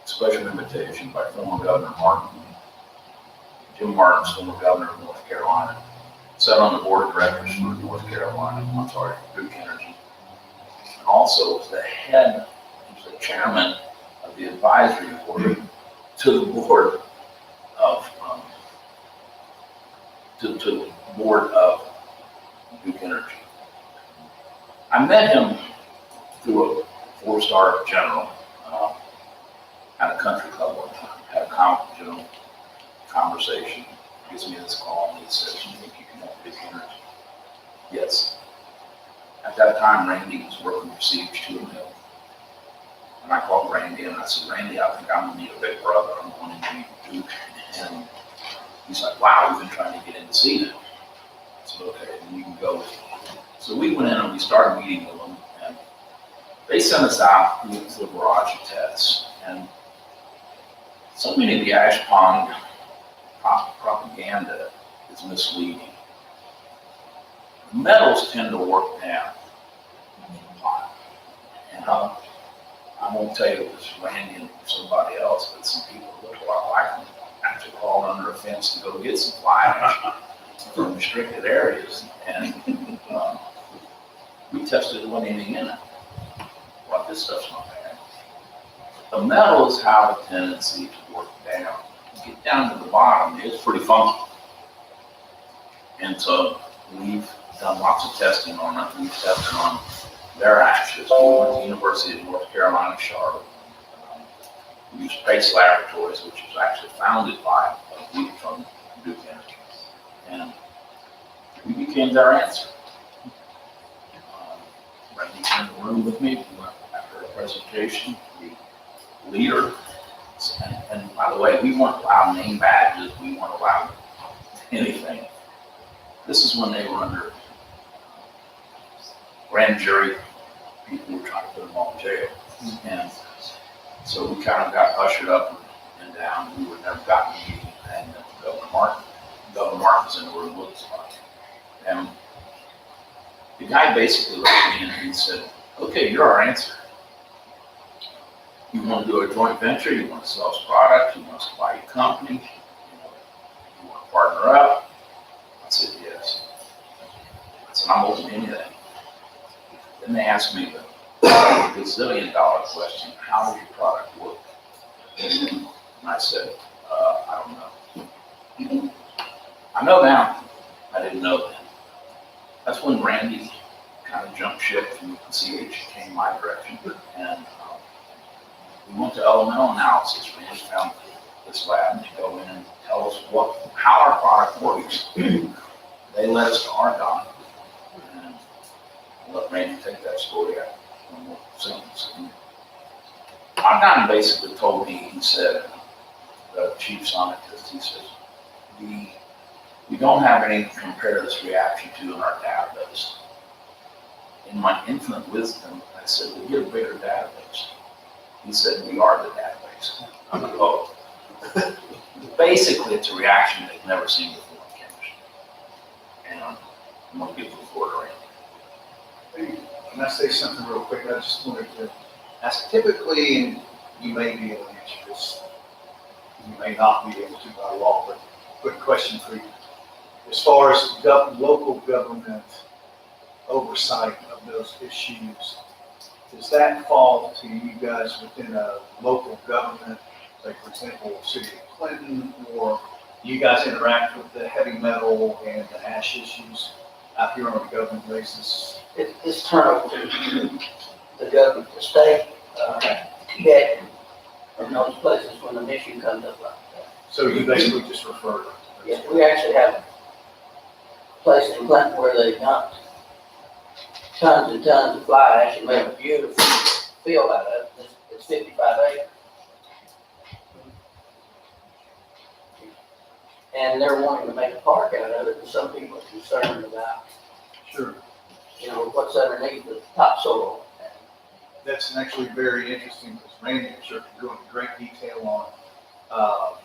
special invitation by former Governor Martin. Jim Martin's former governor of North Carolina, sat on the board of directors for Duke Energy. And also was the head, he was the chairman of the advisory board to the board of, to the board of Duke Energy. I met him through a four-star general at a country club one time. Had a conversation. He gives me this call and he says, "You think you can help Duke Energy?" Yes. At that time, Randy was working for CH2 and Hill. And I called Randy and I said, "Randy, I think I'm gonna need a big brother. I'm going to need Duke." And he's like, "Wow, we've been trying to get in to see them." I said, "Okay, then you can go." So we went in and we started meeting with them, and they sent us out to the barrage of tests. And so many of the ash pond propaganda is misleading. The metals tend to work down in the pond. And I won't tell you it was Randy and somebody else, but some people who look a lot like me actually crawled under a fence to go get some fly ash from restricted areas. And we tested it, wasn't anything in it. Well, this stuff's not bad. The metals have a tendency to work down. You get down to the bottom, it's pretty funky. And so we've done lots of testing on it. We've tested on their ashes. We went to the University of North Carolina, Charlotte. We used Pace Laboratories, which was actually founded by a group from Duke Energy. And we became their answer. Randy came in the room with me after a presentation. The leader, and by the way, we weren't allowed name badges. We weren't allowed anything. This is when they were under grand jury. People were trying to put them all in jail. And so we kind of got ushered up and down. We would never got a meeting. And Governor Martin was in the room with us. And the guy basically looked at me and he said, "Okay, you're our answer. You want to do a joint venture, you want to sell us product, you want us to buy your company, you want to partner up?" I said, "Yes." I said, "I'm open to anything." Then they asked me the gazillion-dollar question, "How does your product work?" And I said, "I don't know." I know now. I didn't know then. That's when Randy kind of jumped ship from CH, came my direction, and we went to elemental analysis. Randy found this lab to go in and tell us how our product works. They led us to Argonne, and I'll let Randy take that story out one more sentence. Argonne basically told me, he said, the chief scientist, he says, we don't have anything to compare this reaction to in our database. In my infinite wisdom, I said, we get a bigger database. He said, we are the database. I'm like, oh. Basically, it's a reaction they've never seen before in chemistry. And I'm going to give the floor to Randy. Can I say something real quick? I just wanted to ask, typically, and you may be able to answer this, you may not be able to by law, but quick question for you. As far as local government oversight of those issues, does that fall to you guys within a local government, like for example, City of Clinton, or do you guys interact with the heavy metal and the ash issues out here on a government basis? It's turned to the government, the state, that, in those places when an issue comes up like that. So you basically just refer to. Yeah, we actually have a place in Clinton where they dumped tons and tons of fly ash and made a beautiful field out of it. It's 55 acres. And they're wanting to make a park out of it, and some people are concerned about, Sure. What's underneath the topsoil. That's actually very interesting, because Randy, I'm sure, can go into great detail on,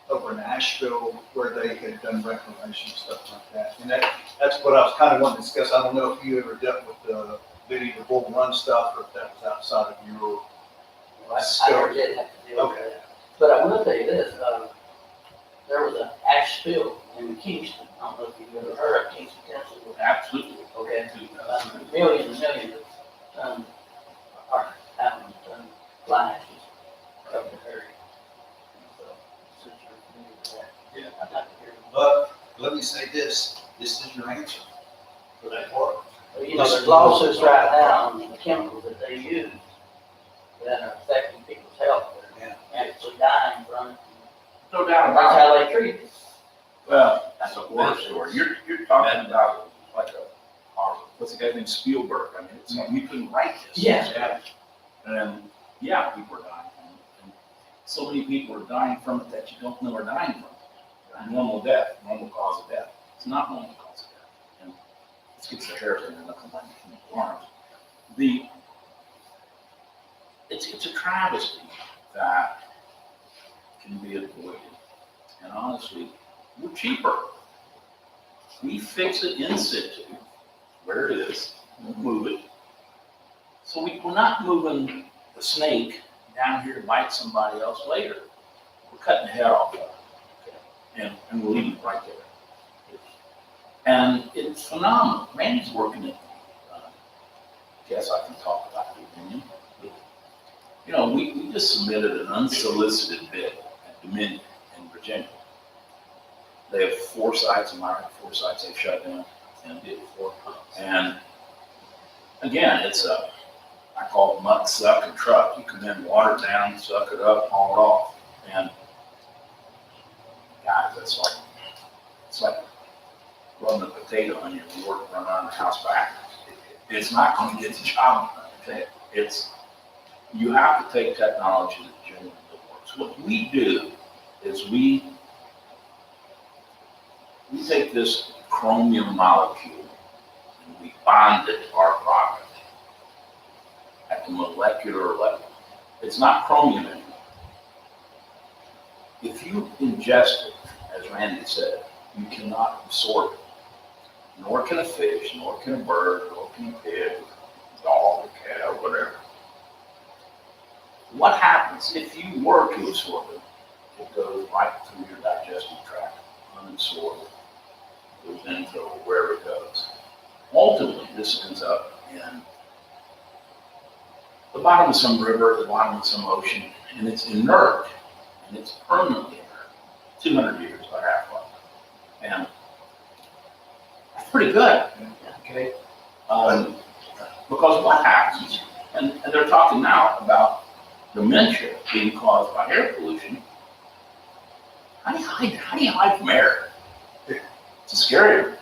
over in Asheville, where they had done reclamation, stuff like that. And that's what I was kind of wanting to discuss. I don't know if you ever dealt with the Bull Run stuff, or if that was outside of your I never did have to deal with that. But I will tell you this, there was an ash spill in Kingston. I don't know if you've ever heard of Kingston, Tennessee. Absolutely. Okay. Millions and millions of tons are happening, tons of fly ashes covered the area. So, since you're familiar with that, Yeah. I'd like to hear. But let me say this is your answer for that part. Well, there's lawsuits right now on the chemicals that they use that are affecting people's health. They're actually dying from it. No doubt That's about it. how they treat it. Well, that's a horror story. You're talking about like what's the guy's name, Spielberg. I mean, it's, you couldn't write this. Yeah. And yeah, people are dying from it. And so many people are dying from it that you don't know are dying from it. Normal death, normal cause of death. It's not normal cause of death. And this gets the hair and nothing like arms. It's a travesty that can be avoided. And honestly, we're cheaper. We fix it in situ, where it is, we'll move it. So we're not moving the snake down here to bite somebody else later. We're cutting the head off of it, and we're leaving it right there. And it's phenomenal. Randy's working it. Guess I can talk about the opinion. We just submitted an unsolicited bid at Dominion in Virginia. They have 4 sites, and 4 sites they've shut down and did 4. And again, it's I call it muck, suck, and truck. You come in, water it down, suck it up, haul it off. And guys, it's like rubbing a potato on your work, run around the house back. It's not going to get the job done. You have to take technology that genuinely works. What we do is we take this chromium molecule and we bond it to our product at the molecular level. It's not chromium anymore. If you ingest it, as Randy said, you cannot absorb it. Nor can a fish, nor can a bird, nor can a pig, dog, cat, or whatever. What happens if you were to absorb it? It goes right through your digestive tract, unabsorbed, goes into wherever it goes. Ultimately, this ends up in the bottom of some river, the bottom of some ocean, and it's inert, and it's permanently inert, 200 years by half-life. And that's pretty good, okay? Because what happens, and they're talking now about dementia being caused by air pollution, How do you hide from air? It's scary.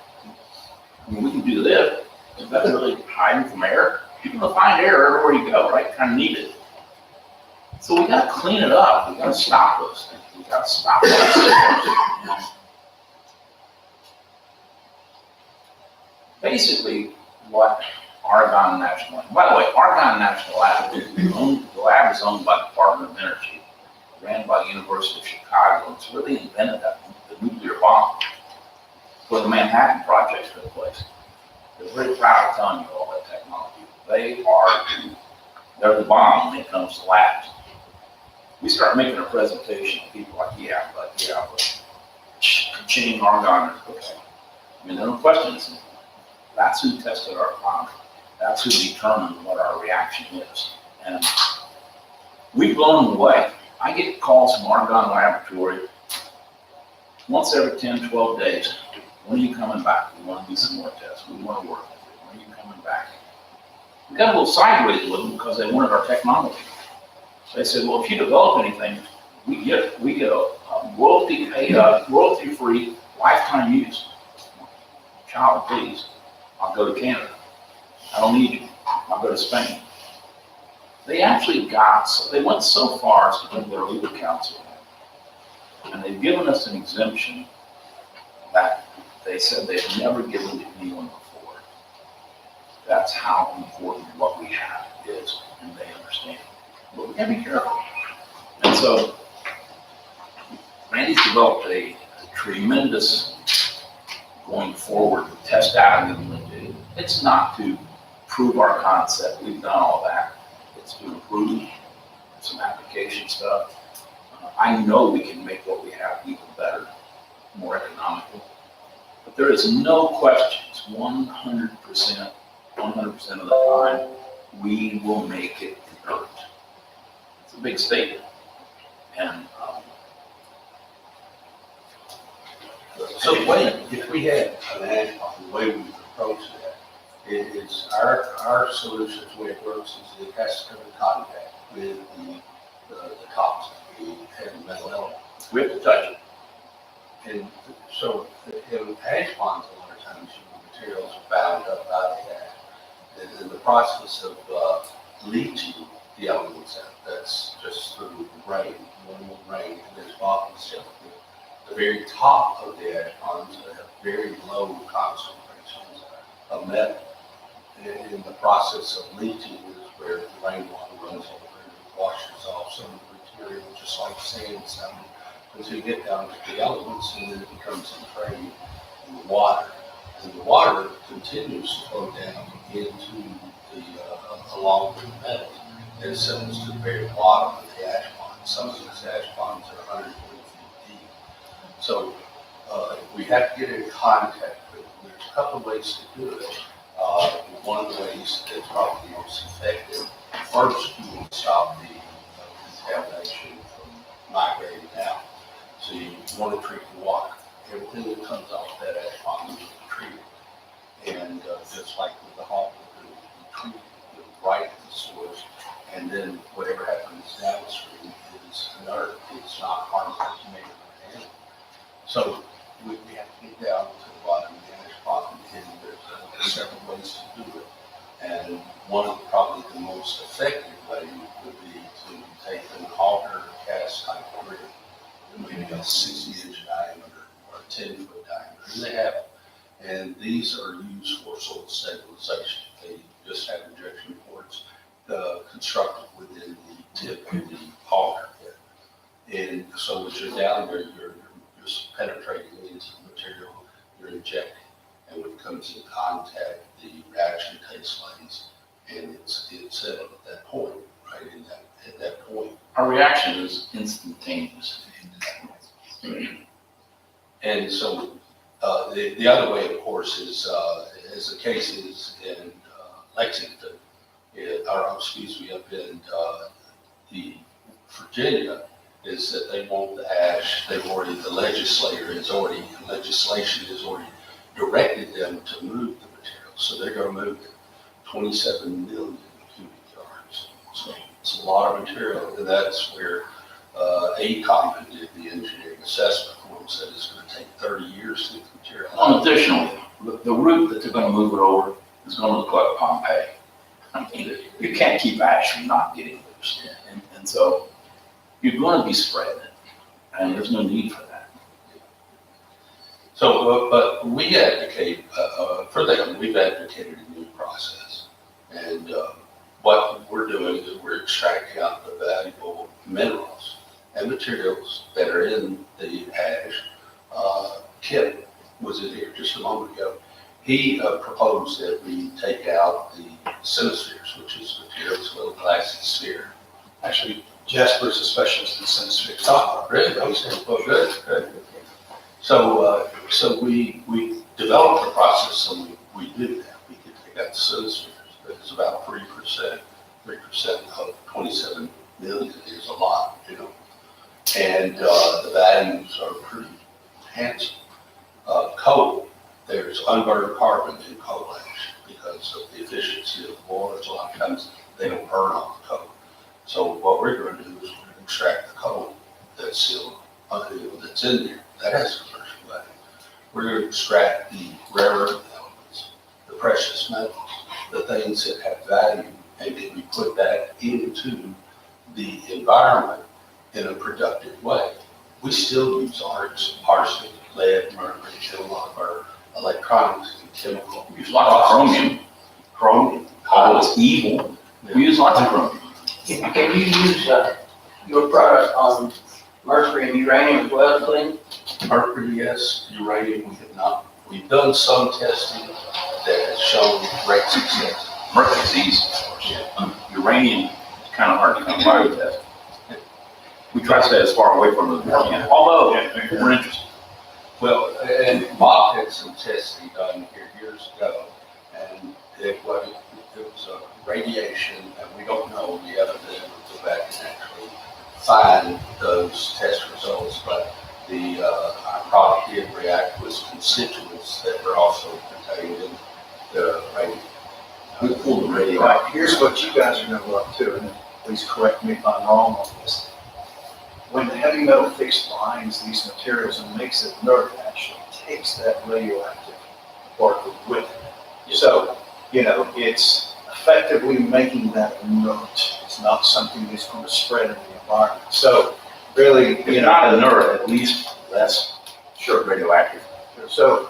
I mean, we can do this. Is that really hiding from air? You can find air everywhere you go, right? Kind of need it. So we got to clean it up. We got to stop those things. We got to stop those. Basically, what Argonne National Lab, by the way, Argonne National Lab, the lab is owned by the Department of Energy, ran by the University of Chicago. It's really invented the nuclear bomb where the Manhattan Project took place. They're very proud of telling you all that technology. They're the bomb when it comes to labs. We start making a presentation to people like, but chain argon, okay. I mean, there are no questions. That's who tested our bomb. That's who determined what our reaction is. And we've blown them away. I get calls from Argonne Laboratory once every 10, 12 days. When are you coming back? We want to do some more tests. We want to work with you. When are you coming back? We got a little sideways with them because they wanted our technology. They said, well, if you develop anything, we get a royalty-free lifetime use. Child, please. I'll go to Canada. I don't need you. I'll go to Spain. They actually they went so far as to bring their legal counsel in. And they've given us an exemption that they said they've never given to anyone before. That's how important what we have is, and they understand. But we gotta be careful. And so, Randy's developed a tremendous going forward test avenue. It's not to prove our concept. We've done all that. It's to improve some application stuff. I know we can make what we have even better, more economical. But there is no questions, 100% of the time, we will make it dirt. It's a big statement. And so if we had an ash pond, the way we approach that, it's our solution, the way it works is it has to come in contact with the tops, the heavy metal element. we have to touch it. And so in ash ponds, a lot of times the materials are bound up out of that. And in the process of leaching the elements out, that's just through rain, normal rain, and there's bottom stuff. The very top of the ash ponds have very low concentrations of metal. In the process of leaching is where the rainwater runs over and washes off some of the material, just like sandstone, until you get down to the elements, and then it becomes entrained in the water. And the water continues to flow down into along with the metal, and it settles to the very bottom of the ash pond. Some of these ash ponds are 120 feet deep. So we have to get in contact with them. There's a couple of ways to do it. One of the ways that's probably the most effective, first you will stop the contamination from migrating out. So you want to treat the water. Everything that comes off that ash pond is treated. And just like with the hawk, you treat it right at the source, and then whatever happens downstream is inert. It's not harmful to man or animal. So we have to get down to the bottom of the ash pond, and there's several ways to do it. And one of probably the most effective ways would be to take an alder cast type grid, maybe a 60-inch diameter or a 10-foot diameter, and they have it. And these are used for soil stabilization. They just have injection ports constructed within the tip of the alder. And so as you're down there, you're just penetrating into the material, you're injecting. And when it comes in contact, the reaction takes place, and it's settled at that point, right? At that point. Our reaction is instantaneous. And so the other way, of course, is as the case is in Lexington, up in the Virginia, is that they want the ash. The legislation has already directed them to move the material. So they're going to move 27 million cubic yards. So it's a lot of material, and that's where AECOM did the engineering assessment. folks said it's gonna take 30 years to get the material. Well, additionally, the route that they're gonna move it over is gonna look like Pompeii. I mean, you can't keep ash from not getting loose. And so you're gonna be spreading it, and there's no need for that. So, but we advocate, for them, we've advocated a new process. And what we're doing is we're extracting out the valuable minerals and materials that are in the ash. Kim was in here just a moment ago. He proposed that we take out the cenospheres, which is materials with a glassy sphere. Actually, Jasper's a specialist in synthetic. Oh, really? Okay. Well, good. So, so we developed a process, so we do that. We can take out the cenospheres. It's about 3%. 3% of 27 million is a lot, you know. And the values are pretty handsome. Coal, there's unburned carbon in coal ash because of the efficiency of boilers. A lot of times they don't burn off the coal. So what we're going to do is we're going to extract the coal that's still that's in there. That has commercial value. We're going to extract the rare earth elements, the precious metals, the things that have value, and then we put that into the environment in a productive way. We still use arsenic, lead, mercury, in a lot of our electronics and chemical. We use lots of chromium, although it's evil. We use lots of chromium. Can you use your product on mercury and uranium as well, Clem? Mercury, yes. Uranium, we have not. We've done some testing that has shown great success. Mercury's easy, of course. Uranium is kind of hard to come by with that. We try to stay as far away from it as we can, although we're interested. Well, and Bob had some testing done here years ago, and it was a radiation, and we don't know, we haven't been able to go back and actually find those test results, but our product did react with constituents that were also contained in the radiation. We pulled the radio Right, out. here's what you guys are gonna love too, and please correct me if I'm wrong on this. When the heavy metal fixed binds these materials and makes it inert, it actually takes that radioactive particle with it. So, it's effectively making that inert. It's not something that's gonna spread in the environment. So, really, If not inert, at least less sure. radioactive. So,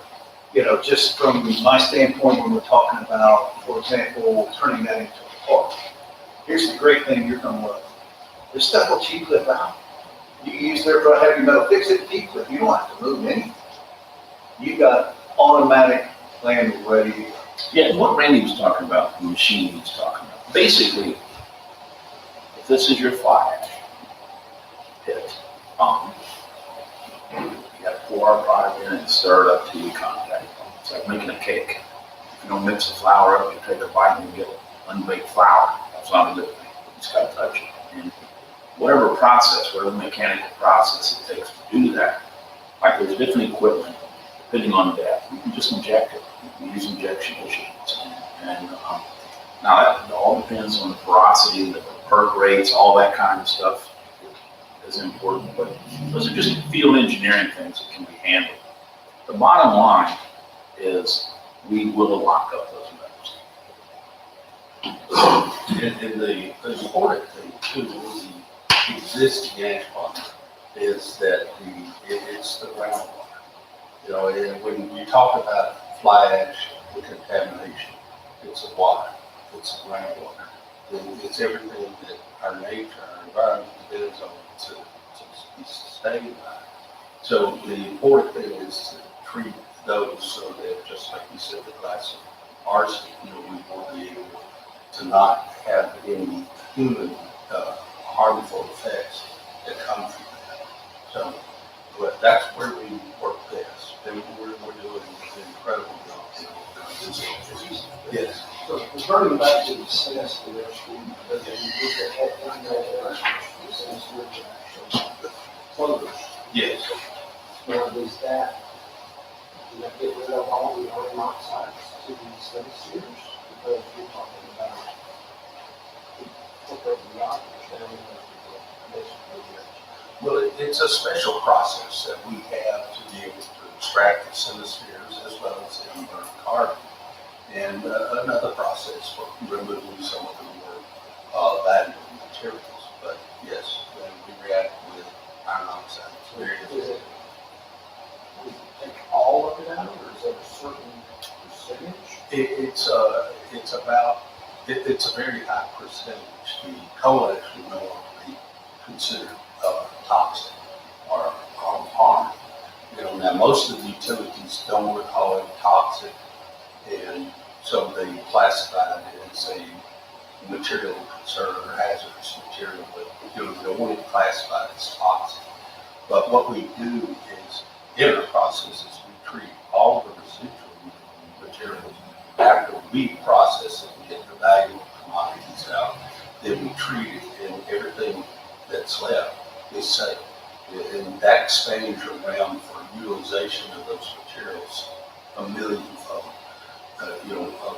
just from my standpoint, when we're talking about, for example, turning that into a park, here's the great thing you're gonna love. This stuff will cheap clip out. You use their heavy metal fix it, cheap clip. You don't have to move anything. You got automatic land ready to go. Yeah, what Randy was talking about, the machine he was talking about. Basically, if this is your fly ash pit, you gotta pour our product in and stir it up till you contact. It's like making a cake. If you don't mix the flour up, you take a bite and you get unbaked flour. That's not a good thing. You just gotta touch it. And whatever process, whatever mechanical process it takes to do that, like there's different equipment, depending on depth, you can just inject it. You can use injection machines. And now that all depends on the porosity, the perk rates, all that kind of stuff is important, but those are just field engineering things that can be handled. The bottom line is we will lock up those metals. And the important thing too, with the existing ash pond is that it's the groundwater. And when you talk about fly ash, the contamination, it's the water, it's the groundwater. It's everything that our nature, our environment depends on to be sustained by. So the important thing is to treat those so that, just like you said, the glass of arsenic, we want to be able to not have any human harmful effects that come from that. So, but that's where we work best. And we're doing incredible job. Yes. So returning back to the cenosphere issue, because you look at clovers. Yes. Now, does that get rid of all the iron oxides to these cenospheres? Because you're talking about incorporating the oxygen down in the basically. Well, it's a special process that we have extract the sinisters as well as the unburned carbon. And another process for removing some of the more valuable materials. But yes, when we react with iron oxide. It's very Is it, we take all of it out, or is there a certain percentage? It's a very high percentage. The coal actually no longer be considered toxic or harm. You know, now most of the utilities don't call it toxic, and so they classify it as a material of concern or hazardous material, but you know, they don't want it classified as toxic. But what we do is, in our processes, we treat all the residual materials after we process it and get the valuable commodities out. Then we treat it, and everything that's left is safe. And that expands your realm for utilization of those materials a millionfold.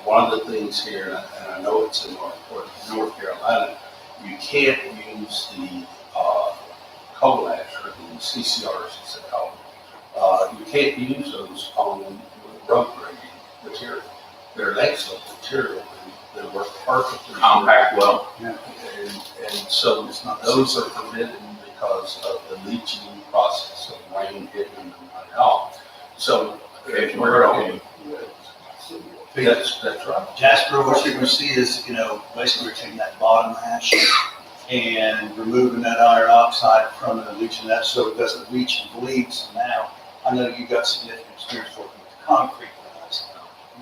One of the things here, and I know it's in North Carolina, you can't use the coal ash or the CCRs, as they call them. You can't use those on road grading material. They're an excellent material. They work perfectly. Compact well. And so those are forbidden because of the leaching process of rain hitting them right off. So that's right. Jasper, what you're gonna see is, basically we're taking that bottom ash and removing that iron oxide from it and leaching that so it doesn't leach and bleed. So now, I know you've got significant experience working with concrete guys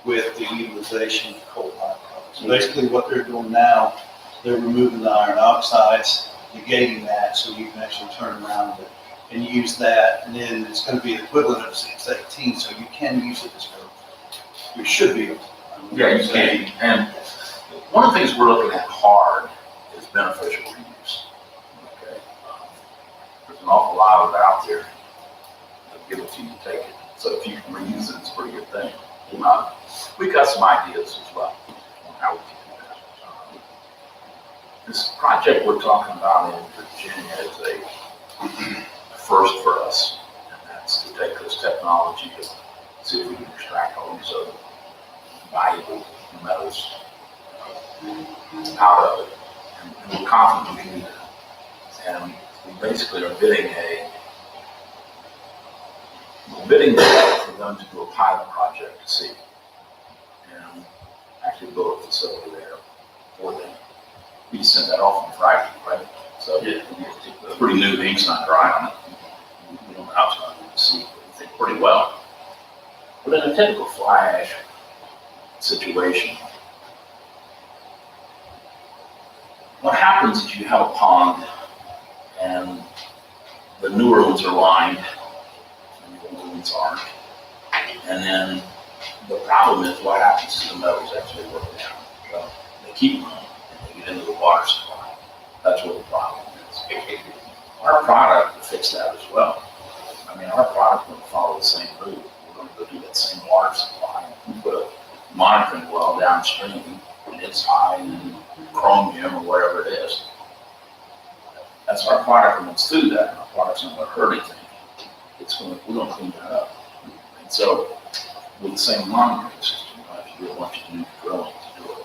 with the utilization of coal byproducts. So basically what they're doing now, they're removing the iron oxides, negating that so you can actually turn around and use that. And then it's gonna be the equivalent of 618, so you can use it as well. You should be able to. Yeah, you can. And one of the things we're looking at hard is beneficial reuse. Okay. There's an awful lot of it out there. They'll give it to you, take it. So if you can reuse it, it's a pretty good thing. We've got some ideas as well on how we can do that. This project we're talking about in Virginia is a first for us. And that's to take this technology to see if we can extract all these other valuable metals out of it. And we're confident we can do that. And we basically are bidding for them to do a pilot project to see and actually build a facility there for them. We can send that off on Friday, right? So it's pretty new, the ink's not dry on it. We don't know how it's going to see, but we think pretty well. But in a typical fly ash situation, what happens is you have a pond and the newer ones are lined and the older ones aren't. And then the problem is what happens is the metals actually work down. So they keep running and they get into the water supply. That's what the problem is. Our product will fix that as well. I mean, our product will follow the same route. We're going to go do that same water supply. We put a monitoring well downstream and it's high in chromium or whatever it is. That's our product, and it's through that. Our product's not going to hurt anything. We're going to clean that up. And so, with the same monitoring system, you have to do a bunch of new drilling to do it.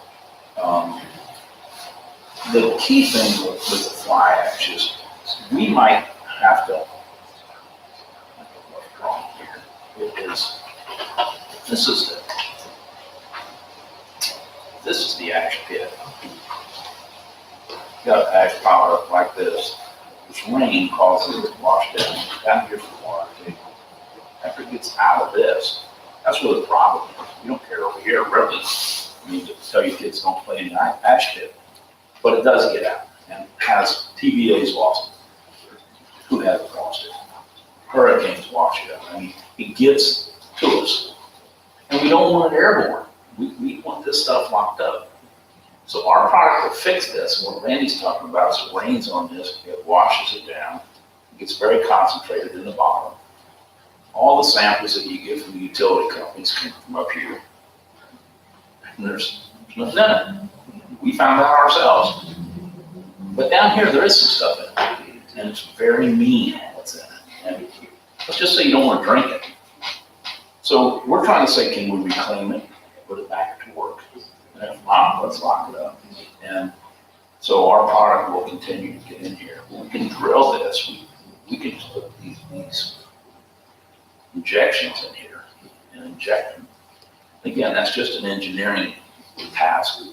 The key thing with the fly ash is we might have to. What's wrong here? It is. This is the ash pit. You got an ash pile up like this. This rain causes it to wash down here for the water table. After it gets out of this, that's where the problem is. We don't care over here, really. I mean, to tell you kids don't play in the ash pit. But it does get out and has TVA's lost it. Who hasn't lost it? Hurricanes wash it out. I mean, it gets to us. And we don't want it airborne. We want this stuff locked up. So our product will fix this. And what Randy's talking about is it rains on this, it washes it down, it gets very concentrated in the bottom. All the samples that you get from the utility companies come from up here. And there's nothing in it. We found out ourselves. But down here, there is some stuff in it. And it's very mean what's in it. And let's just say you don't want to drink it. So we're trying to say, can we reclaim it, put it back to work? And if not, let's lock it up. And so our product will continue to get in here. We can drill this. We can just put these injections in here and inject them. Again, that's just an engineering task.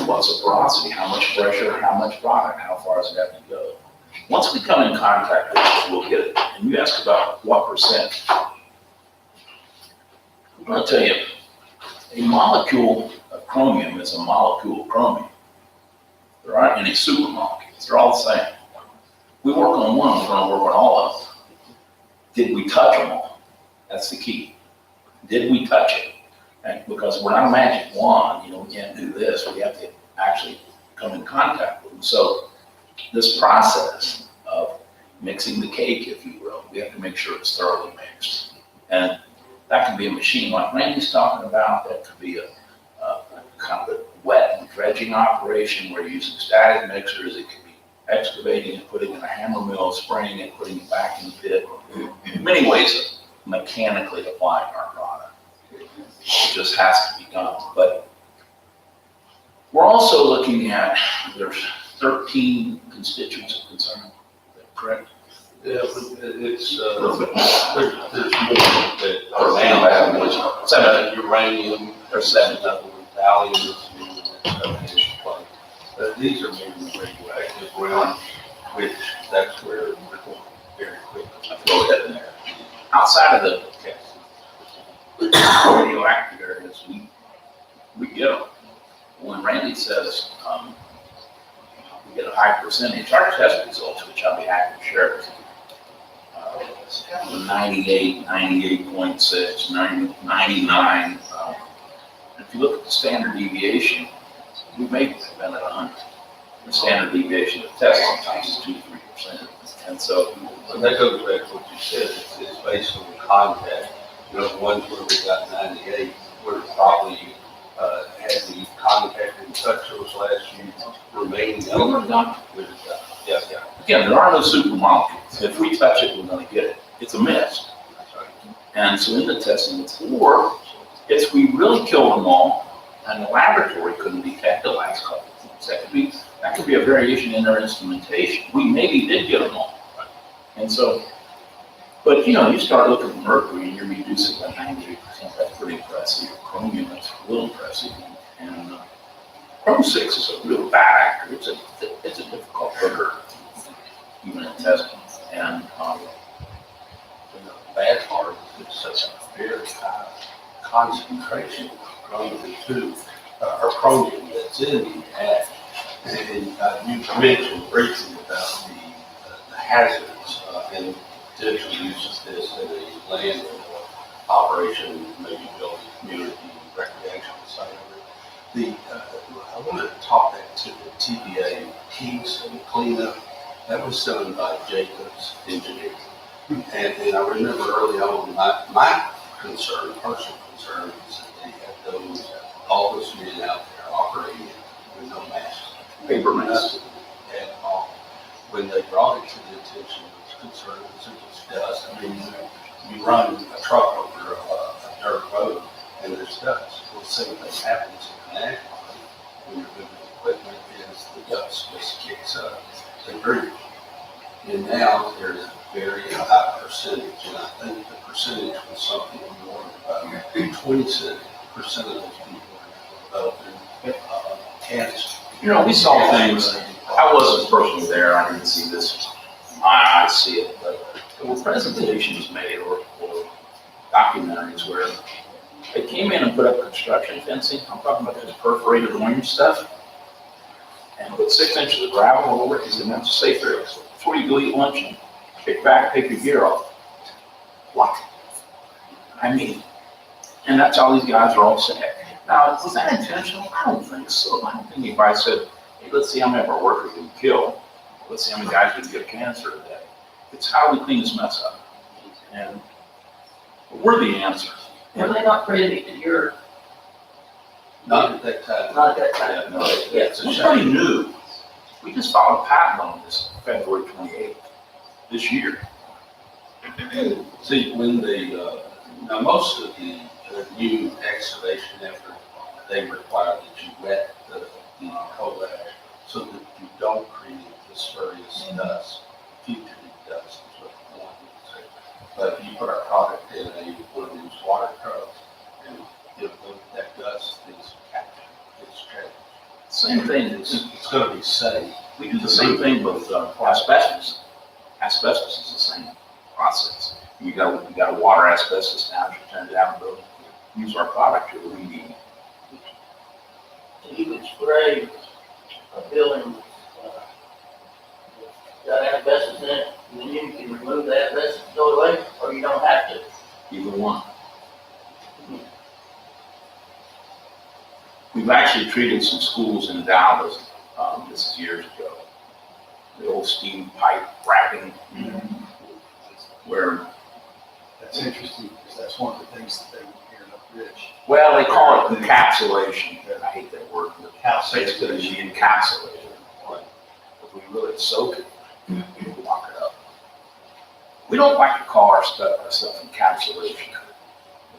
What's the porosity? How much pressure? How much product? How far does it have to go? Once we come in contact with it, we'll get it. And you asked about what percent. I'm going to tell you, a molecule of chromium is a molecule of chromium. There aren't any super molecules. They're all the same. We work on one, we're going to work on all of them. Did we touch them all? That's the key. Did we touch it? And because we're not a magic wand, we can't do this. We have to actually come in contact with them. So this process of mixing the cake, if you will, we have to make sure it's thoroughly mixed. And that can be a machine like Randy's talking about. That could be a kind of a wet and dredging operation where you're using static mixers. It could be excavating and putting in a hammer mill, spraying it, putting it back in the pit. Many ways of mechanically applying our product. It just has to be done. But we're also looking at, there's 13 constituents of concern. Is that correct? Yeah, but it's, there's more that are now, Seven. Uranium, There's 7. thallium, but these are maybe radioactive realm, which that's where we're going very quickly. I throw it in there. Outside of the radioactive areas, we get them. When Randy says we get a high percentage, our test results, which I'll be happy to share with you, 98, 98.6, 99. If you look at the standard deviation, we may have been at 100. The standard deviation of the test sometimes is 2-3%. And so, But that goes back to what you said, it's based on contact. The ones where we got 98, we're probably had the contact and touch those last few remaining elements. Yeah. again, there are no super molecules. If we touch it, we're going to get it. It's a mist. And so in the testing, or if we really killed them all, and the laboratory couldn't detect the last couple of things, that could be a variation in our instrumentation. We maybe did get them all. And so, but you start looking at mercury and you're reducing by 98%. That's pretty impressive. Chromium, that's a little impressive. And Chrome 6 is a real bad actor. It's a difficult trigger, even in testing. And The bad part is it's such a very high concentration of chromium-2, or chromium that's in the ash. And you mentioned briefly about the hazards and potential use of this in a land operation, maybe building community recreational site. I want to talk back to the TBA piece and cleanup. That was done by Jacobs Engineering. And I remember early on, my concern, personal concern, is that they had all those men out there operating with no masks. paper mask. At all. When they brought it to the attention of the concern, it was dust. I mean, you run a truck over a dirt road and there's dust. Well, the same thing happens in an ag farm when you're moving equipment, is the dust just kicks up. They breathe. And now there's a very high percentage, and I think the percentage was something more about 20% of those people are developing cancer. We saw things. I wasn't personally there. I didn't see this. I see it, but there were presentations made or documentaries where they came in and put up construction fencing. I'm talking about this perforated orange stuff, and put 6 inches of gravel over it. And that's safe there. Before you go eat lunch and kick back, take your gear off. What? I mean, and that's how these guys are all sick. Now, was that intentional? I don't think so. I don't think anybody said, hey, let's see how many of our workers we can kill. Let's see how many guys we can get cancer today. It's how we clean this mess up. And we're the answer. Were they not privy to your, Not at that time. not at that time? Yeah, no, Yes. it's pretty new. We just filed a patent on this February 28th this year. See, when Now, most of the new excavation effort, they require that you wet the coal ash so that you don't create the spurious dust, fugitive dust, is what you want to say. But if you put our product in one of these water trucks, and that dust is captured, it's trapped. Same thing, It's gonna be safe. we do the same thing with asbestos. Asbestos is the same process. You gotta water asbestos down, you turn it down, building. Use our product to remediate. So you could spray a building, got asbestos in it, and then you can remove the asbestos, throw it away, or you don't have to. Either one. We've actually treated some schools in Dallas, this is years ago. The old steam pipe wrapping, where, That's interesting, because that's one of the things that they were here in Oak Ridge. well, they call it encapsulation. I hate that word, but House basically we encapsulate it. If we really soak it, we lock it up. We don't like to call our stuff encapsulation,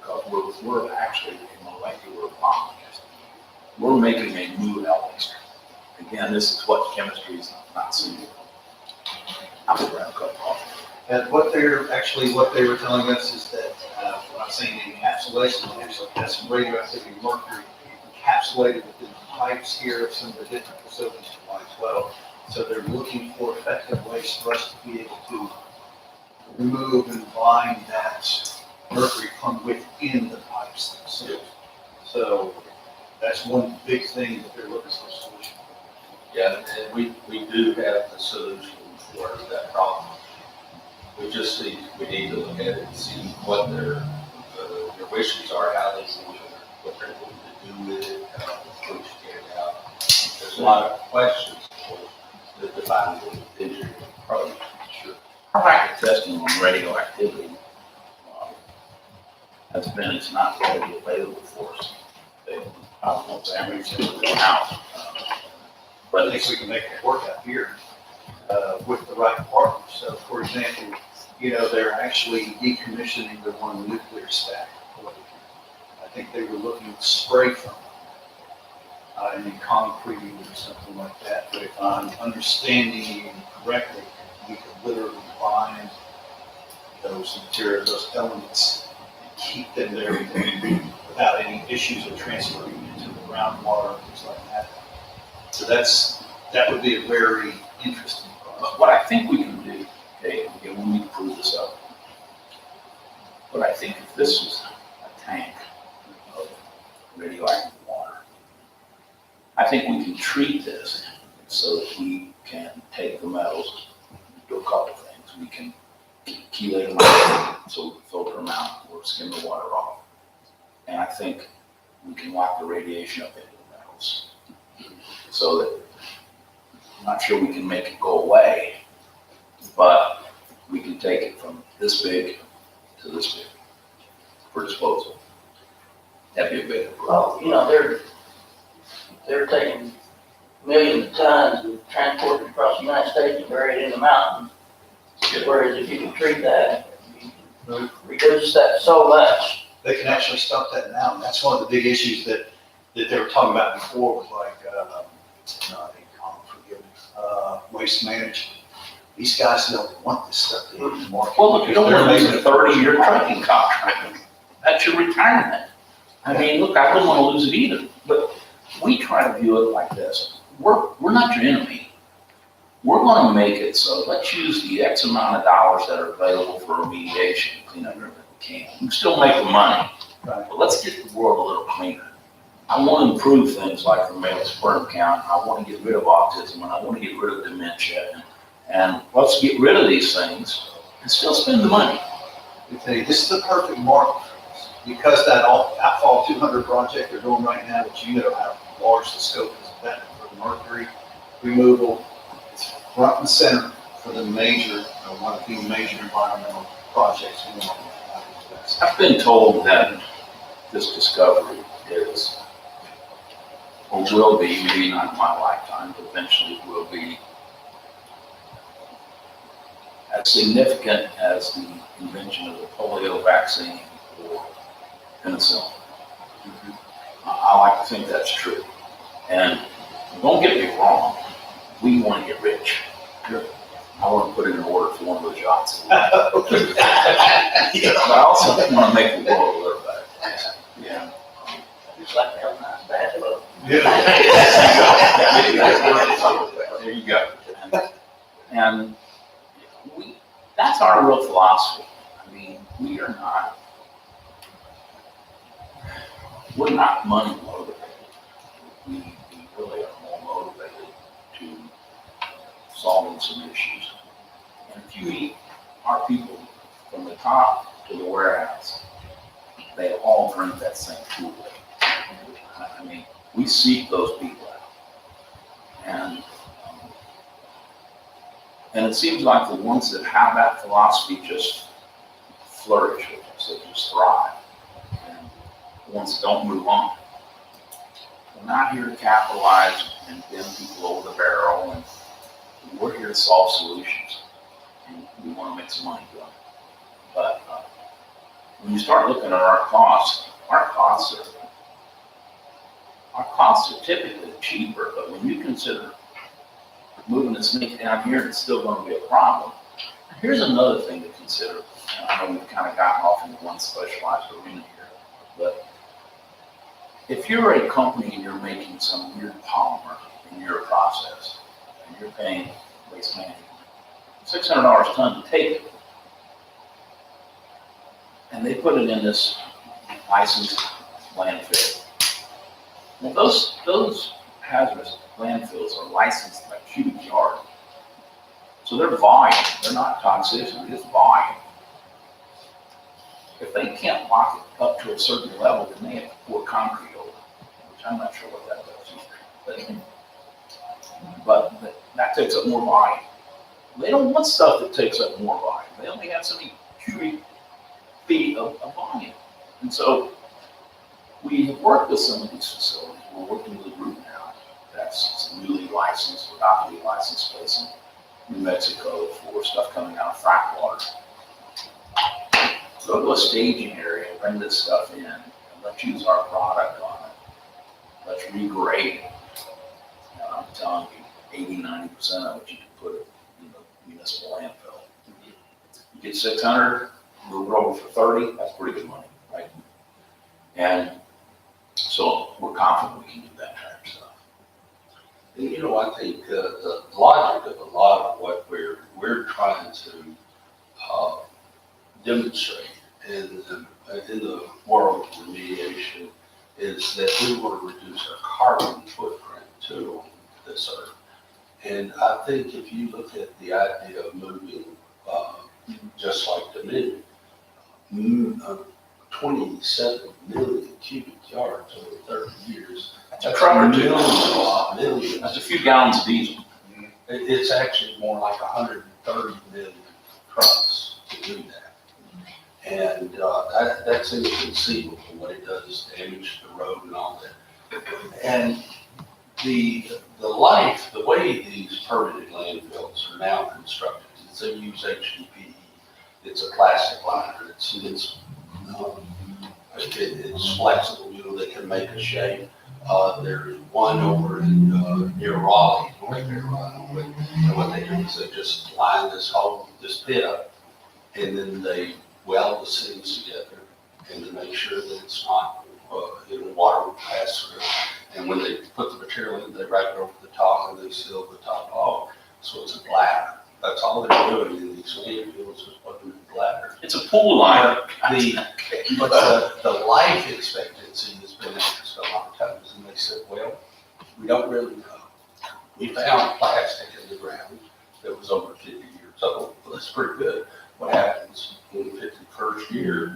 because we're actually a molecular bond. We're making a new element. Again, this is what chemistry is not seen. I'm a brown cup coffee. And what they were telling us is that, when I'm saying encapsulation, they actually has some radioactivity mercury encapsulated within the pipes here of some of the different facilities in as well. So they're looking for effective ways for us to be able to remove and bind that mercury from within the pipes themselves. So that's one big thing that they're looking for a solution. Yeah, and we do have the solution for that problem. We need to look at it and see what their wishes are, how they want it, what they're going to do with it, how they're going to get it out. There's a lot of questions to define the engineering approach. Sure. Our lack of testing on radioactivity has been, it's not readily available for us. I don't know if Amber's in the house. But I think we can make it work out here, with the right partners. So for example, they're actually decommissioning the one nuclear stack. I think they were looking to spray from it, and then concrete or something like that. But if I'm understanding you correctly, we could literally bind those materials, those elements, and keep them there without any issues of transferring into the groundwater, things like that. So that would be a very interesting process. But what I think we can do, okay, again, we need to prove this up. But I think if this was a tank of radioactive water, I think we can treat this so that we can take the metals, do a couple things. We can chelate them out, so we can filter them out or skim the water off. And I think we can lock the radiation up into the metals. So that, I'm not sure we can make it go away, but we can take it from this big to this big for disposal. That'd be a big approach. Well, they're taking millions of tons and transporting across the United States and bury it in the mountains. Whereas if you can treat that, you can reduce that so much. They can actually stop that now. And that's one of the big issues that they were talking about before with waste management. These guys don't want this stuff to hit the market. Well, look, you don't They're want to lose making a 30-year trucking contract. That's your retirement. I mean, look, I wouldn't want to lose it either, but we try to view it like this. We're not your enemy. We're going to make it so let's use the X amount of dollars that are available for remediation and clean up everything we can. We can still make the money, Right. but let's get the world a little cleaner. I want to improve things like the male sperm count. I want to get rid of autism, and I want to get rid of dementia. And let's get rid of these things and still spend the money. I tell you, this is the perfect market for this. Because that Outfall 200 project they're doing right now, which how large the scope is of that for the mercury removal, it's front and center for the one of the major environmental projects going on. I've been told that this discovery is, or will be, maybe not in my lifetime, but eventually will be as significant as the invention of the polio vaccine or penicillin. I like to think that's true. And don't get me wrong, we want to get rich. I want to put in an order for one of those yachts. But I also want to make the world a little better. Yeah. Just like that nice bathtub. There you go. And that's our real philosophy. I mean, we're not money motivated. We really are more motivated to solving some issues. And if you meet our people from the top to the warehouse, they all drink that same Kool-Aid. I mean, we seek those people out. And it seems like the ones that have that philosophy just flourish with us, they just thrive. And the ones that don't move on. We're not here to capitalize and bend people over the barrel, and we're here to solve solutions. And we want to make some money doing it. But when you start looking at our costs are typically cheaper, but when you consider moving the snake down here, it's still going to be a problem. Here's another thing to consider. I know we've kind of gotten off into one specialized arena here, but if you're a company and you're making some weird polymer in your process, and you're paying waste management $600 a ton to take it, and they put it in this licensed landfill. Well, those hazardous landfills are licensed by cubic yard. So they're volume, they're not toxicity, they're just volume. If they can't lock it up to a certain level, then they have to pour concrete over it, which I'm not sure what that does either. But that takes up more volume. They don't want stuff that takes up more volume. They only have so many cubic feet of volume. And so we have worked with some of these facilities. We're working with a group now that's newly licensed, without to be licensed place in New Mexico for stuff coming out of frack water. Go to a staging area and bring this stuff in, and let's use our product on it. Let's regrade it. I'm telling you, 80-90% of it you can put it in the municipal landfill. You get 600, move it over for 30, that's pretty good money, right? And so we're confident we can do that kind of stuff. You know, I think the logic of a lot of what we're trying to demonstrate in the world of remediation is that we want to reduce our carbon footprint too on this earth. And I think if you look at the idea of moving, just like the 27 million cubic yards over 30 years. That's a truck or two. Millions. That's a few gallons of diesel. It's actually more like 130 million trucks to do that. And that's inconceivable what it does, damage to the road and all that. And the way these permitted landfills are now constructed is they use HDPE. It's a plastic liner. It's flexible. You know, they can make a shape. There's one over in near Raleigh, North Carolina, and what they do is they just line this pit up, and then they weld the seams together, and to make sure that it's not, water will pass through. And when they put the material in, they wrap it over the top, and they seal the top off, so it's a bladder. That's all they're doing in these landfills is putting a bladder. It's a pool liner. But the life expectancy has been asked a lot of times, and they said, well, we don't really know. We found plastic in the ground that was over 50 years old. Well, that's pretty good. What happens in the 51st year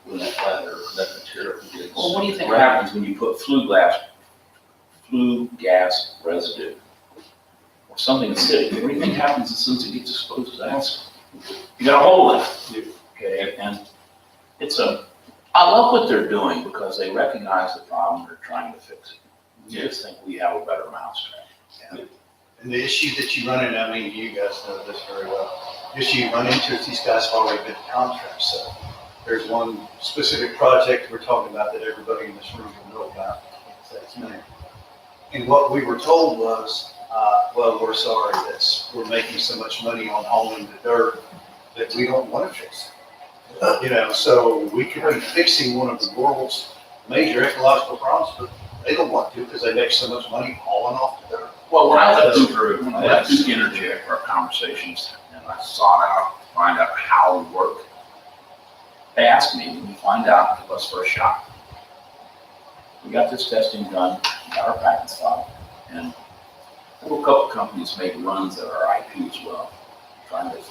when that material gets... Well, what do you think happens when you put flue gas residue or something acidic? What do you think happens as soon as it gets exposed to acid? You got a hole in it. Okay, and I love what they're doing because they recognize the problem, they're trying to fix it. You just think we have a better mousetrap. Yeah. And the issue that you run into, I mean, you guys know this very well. The issue you run into is these guys have already been contracts, so there's one specific project we're talking about that everybody in this room will know about. That's me. And what we were told was, well, we're sorry, we're making so much money on hauling the dirt that we don't want to fix it. You know, so we could be fixing one of the world's major ecological problems, but they don't want to because they make so much money hauling off the dirt. Well, when I left Duke Energy after our conversations, and I sought out, to find out how we work, they asked me, when you find out, give us first shot. We got this testing done, got our patents filed, and a couple companies made runs at our IP as well, trying to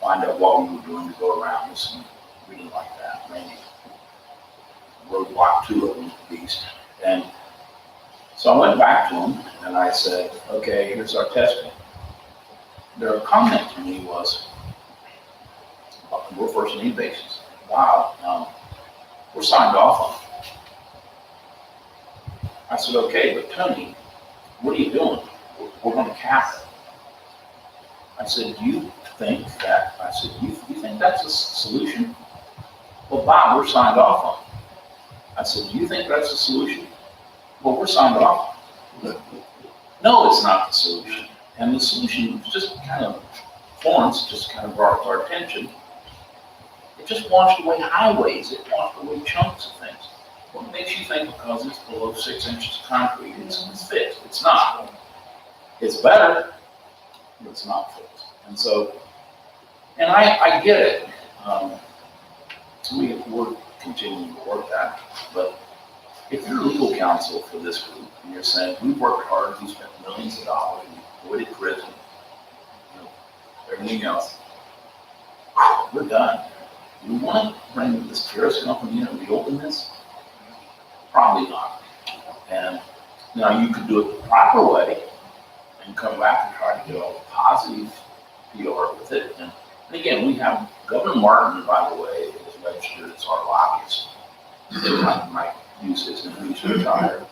find out what we were doing to go around this, and we didn't like that. Maybe roadblock 2 of them at least. And so I went back to them and I said, okay, here's our testing. Their comment to me was, we're first name basis. Wow, we're signed off on it. I said, okay, but Tony, what are you doing? We're going to cap it. I said, do you think that, you think that's a solution? Well, Bob, we're signed off on it. I said, do you think that's a solution? Well, we're signed off. No, it's not the solution. And the solution just kind of, Florence just kind of brought it to our attention. It just washed away highways. It washed away chunks of things. What makes you think because it's below 6 inches of concrete, it's fixed? It's not. It's better, but it's not fixed. And so, and I get it. We're continuing to work that. But if you're legal counsel for this group and you're saying, we've worked hard, we spent millions of dollars, we avoided prison, everything else, we're done. Do we want to bring this Pureous company in and reopen this? Probably not. And now you could do it the proper way and come back and try to get all the positive PR with it. And again, we have Governor Martin, by the way, is registered as our lobbyist. They might use his name, he's retired,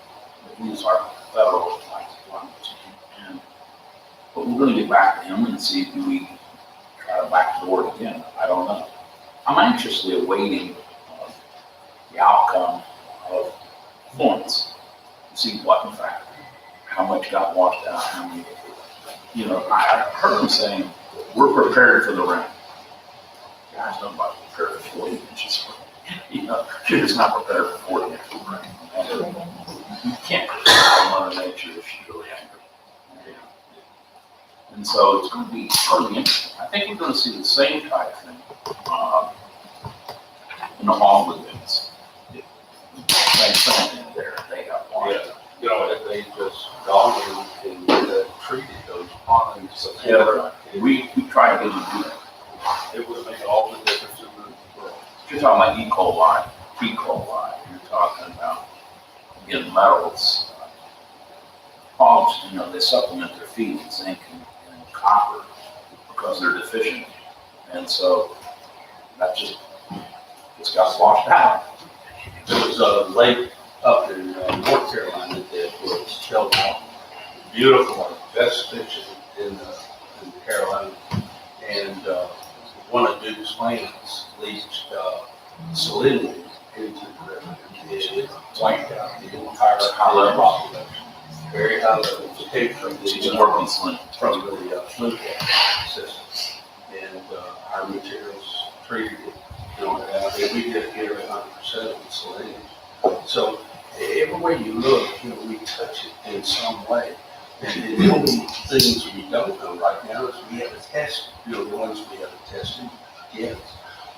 but he's our federal lobbyist. But we're going to get back to him and see if we try to backdoor it again. I don't know. I'm anxiously awaiting the outcome of Florence to see what, in fact, how much got washed out, how many. I heard them saying, we're prepared for the rain. Guys, nobody's prepared for 40 inches of rain. You're just not prepared for 40 inches of rain. You can't prepare Mother Nature if she's really angry. And so it's going to be totally interesting. I think we're going to see the same type of thing in the hall lagoons. Same thing in there. They have water. If they just gone and treated those ponds. Yeah, we try to get them to do that. It would make all the difference in the world. You're talking about E. coli, P. coli. You're talking about, again, metals. Hogs, they supplement their feed with zinc and copper because they're deficient. And so that it's got washed out. There was a lake up in North Carolina that was held out. Beautiful, best fish in Carolina. And one of Duke's lands leached salinity into the river. It wiped out the entire high-level population. Very high level. It came from the fluke system. And our materials treated it. And we get 100% of the salinity. So everywhere you look, we touch it in some way. And the only things we don't know right now is we haven't tested. The ones we haven't tested yet.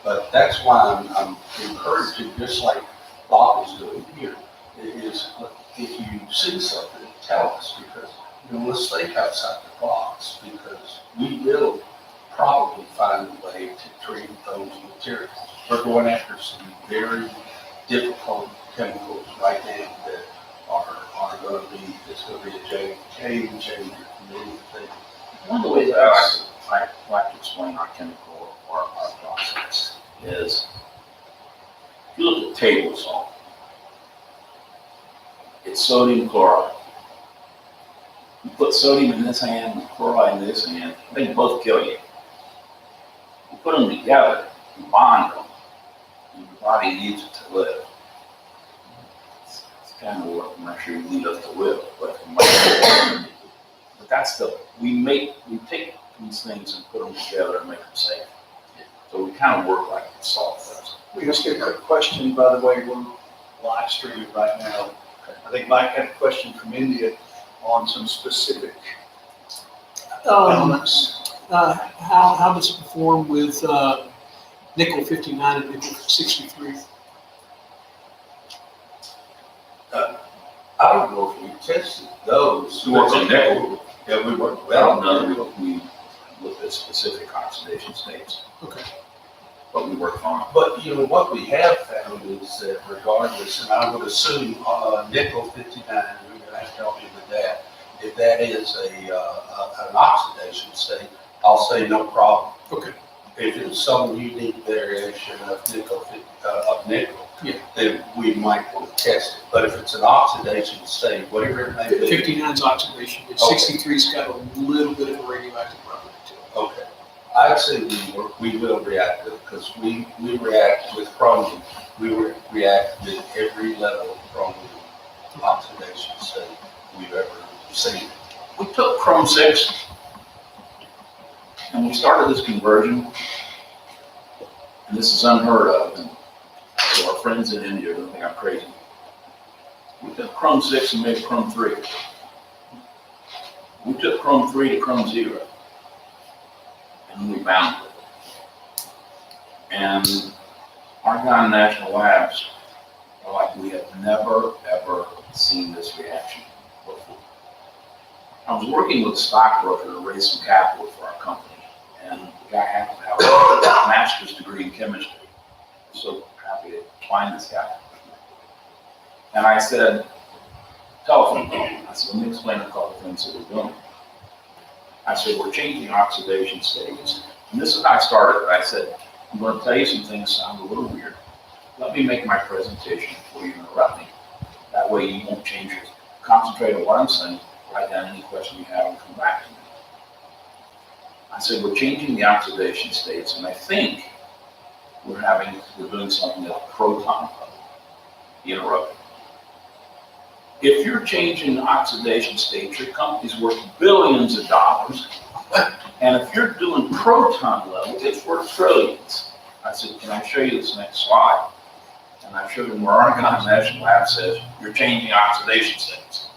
But that's why I'm encouraging, just like Bob is doing here, is if you see something, tell us, because let's think outside the box, because we will probably find a way to treat those materials. We're going after some very difficult chemicals right now that are going to be, it's going to be a game changer for many things. One of the ways I like to explain our chemical or our process is, if you look at table salt, it's sodium chloride. You put sodium in this hand and chloride in this hand, they can both kill you. You put them together, you bond them, Everybody needs it to live. It's kind of what I'm not sure you need us to live, but that's we take these things and put them together and make them safe. So we kind of work like consultants. We just get a quick question, by the way, we're live streaming right now. I think Mike had a question from India on some specific elements. How does it perform with nickel 59 and nickel 63? I don't know if we tested those. We worked on nickel. Yeah, we worked I don't well. know if we looked at specific oxidation states, Okay. but we work on it. But, you know, what we have found is that regardless, and I would assume nickel 59, you're gonna have to help me with that. If that is an oxidation state, I'll say no problem. Okay. If it's some unique variation of nickel, Yeah. then we might want to test it. But if it's an oxidation state, whatever it may be. 59's oxidation, but Okay. 63's got a little bit of a radioactive property to it. Okay, I'd say we will react with it, because we react with chromium, we react with every level of chromium oxidation state we've ever seen. We took Chrome 6 and we started this conversion, and this is unheard of, and so our friends in India don't think I'm crazy. We took Chrome 6 and made Chrome 3. We took Chrome 3 to Chrome 0, and we bound it. And Argonne National Labs are like, we have never, ever seen this reaction before. I was working with a stockbroker to raise some capital for our company, and the guy happened to have a master's degree in chemistry. So happy to find this guy. And I said, telephone call. I said, let me explain a couple things that we're doing. I said, we're changing oxidation states. And this is how I started it. I said, I'm going to tell you some things that sound a little weird. Let me make my presentation before you interrupt me. That way you won't change it. Concentrate on what I'm saying, write down any question you have, and come back to me. I said, we're changing the oxidation states, and I think we're doing something at the proton level. He interrupted. If you're changing the oxidation states, your company's worth billions of dollars. And if you're doing proton level, it's worth trillions. I said, can I show you this next slide? And I showed him where Argonne National Lab says, you're changing oxidation states.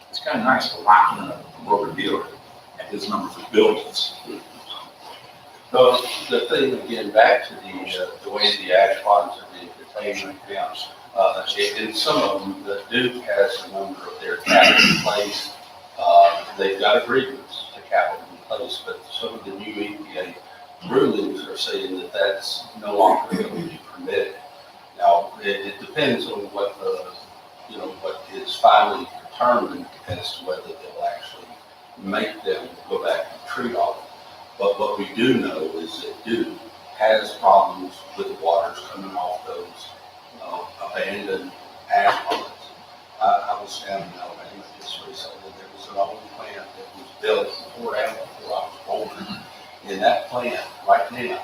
It's kind of nice to lock in a broker dealer at his numbers of billions. The thing, again, back to the way the ash ponds are being contained right now, in some of them, the Duke has a number of their capital in place. They've got agreements to capital in place, but some of the new EPA rulings are saying that that's no longer going to be permitted. Now, it depends on what is finally determined as to whether they'll actually make them go back and treat all of it. But what we do know is that Duke has problems with the waters coming off those abandoned ash ponds. I was down in Alabama just recently. There was an old plant that was built before I was born. And that plant right now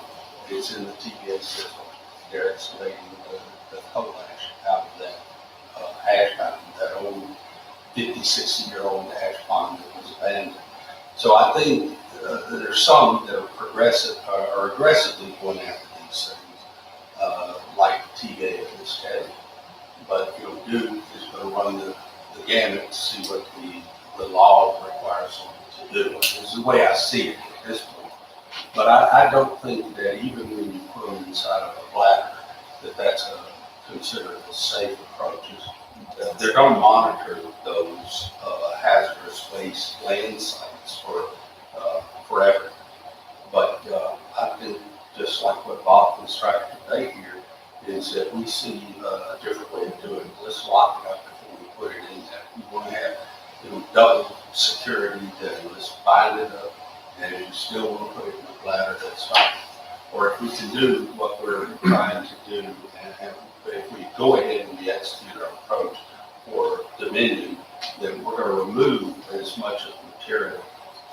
is in the TPA system. They're excavating the coal ash out of that ash mountain, that old 50, 60-year-old ash pond that was abandoned. So I think there's some that are aggressively going after these things, like TVA in this case. But Duke is going to run the gamut to see what the law requires them to do. This is the way I see it at this point. But I don't think that even when you put them inside of a bladder, that's considered a safe approach. They're going to monitor those hazardous waste land sites for forever. But I think just like what Bob was trying to convey here, is that we see a different way of doing it. Let's lock it up before we put it in there. We want to have double security, then let's bind it up, and if you still want to put it in the bladder, that's fine. Or if we can do what we're trying to do, and if we go ahead and execute our approach for Dominion, then we're going to remove as much of the material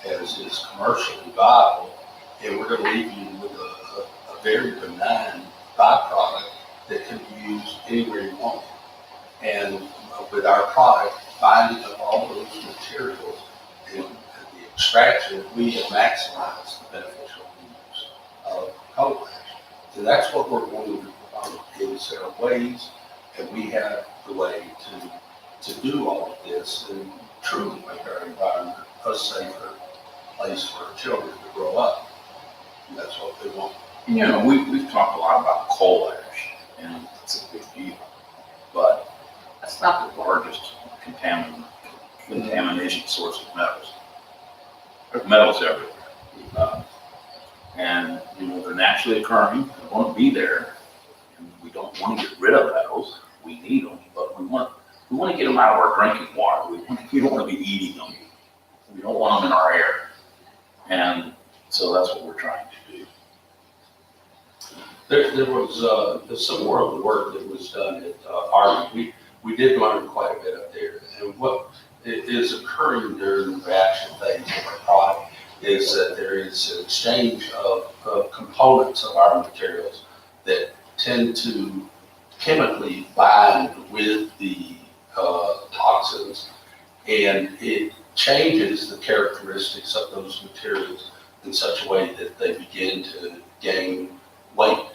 as is commercially viable, and we're going to leave you with a very benign byproduct that can be used anywhere you want. And with our product, binding of all those materials and the extraction, we have maximized the beneficial use of coal ash. And that's what we're going to promote, is there are ways, and we have the way to do all of this and truly make our environment a safer place for our children to grow up. And that's what they want. You know, we've talked a lot about coal ash, and it's a big deal, but that's not the largest contamination source of metals. There's metals everywhere. And, you know, they're naturally occurring, they want to be there, and we don't want to get rid of metals. We need them, but we want to get them out of our drinking water. We don't want to be eating them. We don't want them in our air. And so that's what we're trying to do. There was some more of the work that was done at Harvard. We did learn quite a bit up there. And what is occurring during the reaction phase of our product is that there is an exchange of components of our materials that tend to chemically bind with the toxins, and it changes the characteristics of those materials in such a way that they begin to gain weight,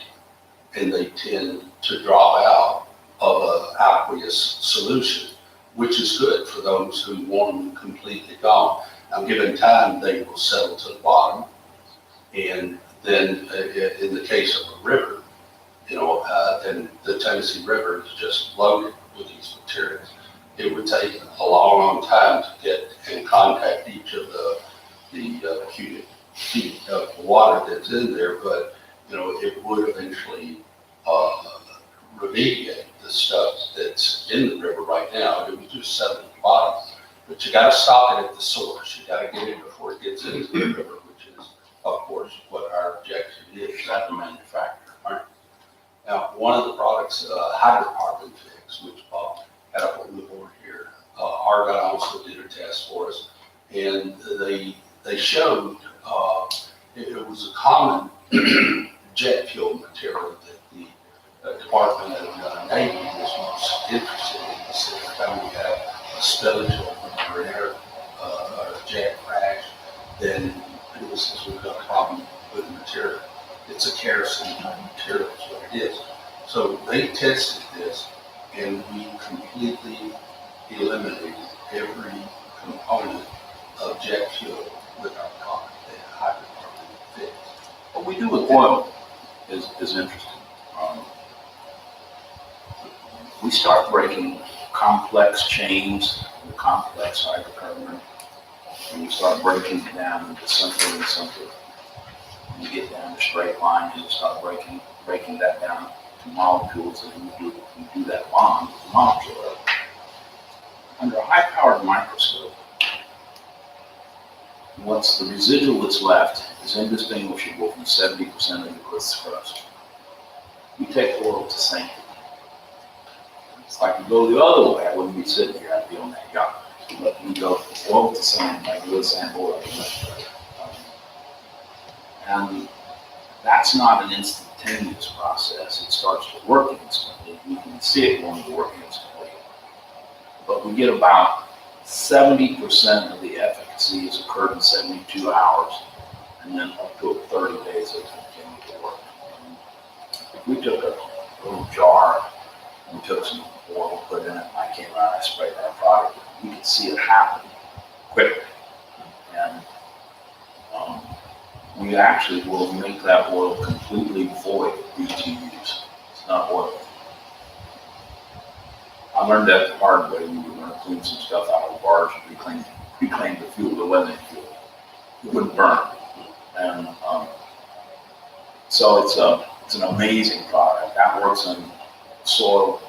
and they tend to drop out of an aqueous solution, which is good for those who want them completely gone. Now, given time, they will settle to the bottom, and then in the case of a river, then the Tennessee River is just loaded with these materials. It would take a long, long time to get in contact each of the cubic feet of water that's in there, but it would eventually remediate the stuff that's in the river right now. It would just settle at the bottom. But you got to stop it at the source. You got to get it before it gets into the river, which is, of course, what our objective is at the manufacturer. Right? Now, one of the products, hydrocarbon fix, which Bob had up on the board here, Argon also did a test for us, and they showed it was a common jet fuel material that the Department of Navy was most interested in. So every time we have a spillage or an air or a jet crash, then it says we've got a problem with the material. It's a kerosene type material is what it is. So they tested this, and we completely eliminated every component of jet fuel with our product, the hydrocarbon fix. What we do with oil is interesting. We start breaking complex chains, the complex hydrocarbon, and we start breaking it down into simple and simple. And you get down to straight line, and you start breaking that down to molecules, and you do that bond with the molecule. Under a high-powered microscope, what's the residual that's left is indistinguishable from 70% of the Earth's crust. We take oil to sink it. It's like you go the other way, I wouldn't be sitting here, I'd be on that yacht. But we go oil to sand, like good sand oil. And that's not an instantaneous process. It starts to work instantly. You can see it going to work instantly. But we get about 70% of the efficacy has occurred in 72 hours, and then up to 30 days of continued work. If we took a little jar and we took some oil, put it in it, and I came around, I sprayed our product, we could see it happen quickly. And we actually will make that oil completely void of BTUs. It's not oil. I learned that the hard way. We were going to clean some stuff out of the bars and reclaim the fuel, the wasn't fuel. It wouldn't burn. And so it's an amazing product. That works in soil,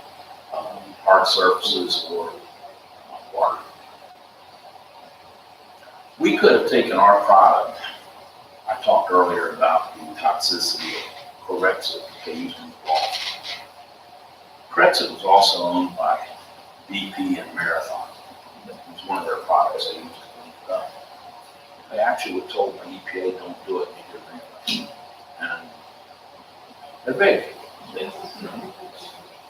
hard surfaces, or water. We could have taken our product. I talked earlier about the toxicity of Pureous they used in the ball. Pureous was also owned by BP and Marathon. It was one of their products they used to clean it up. They actually were told by EPA, don't do it, make your green. And they're big.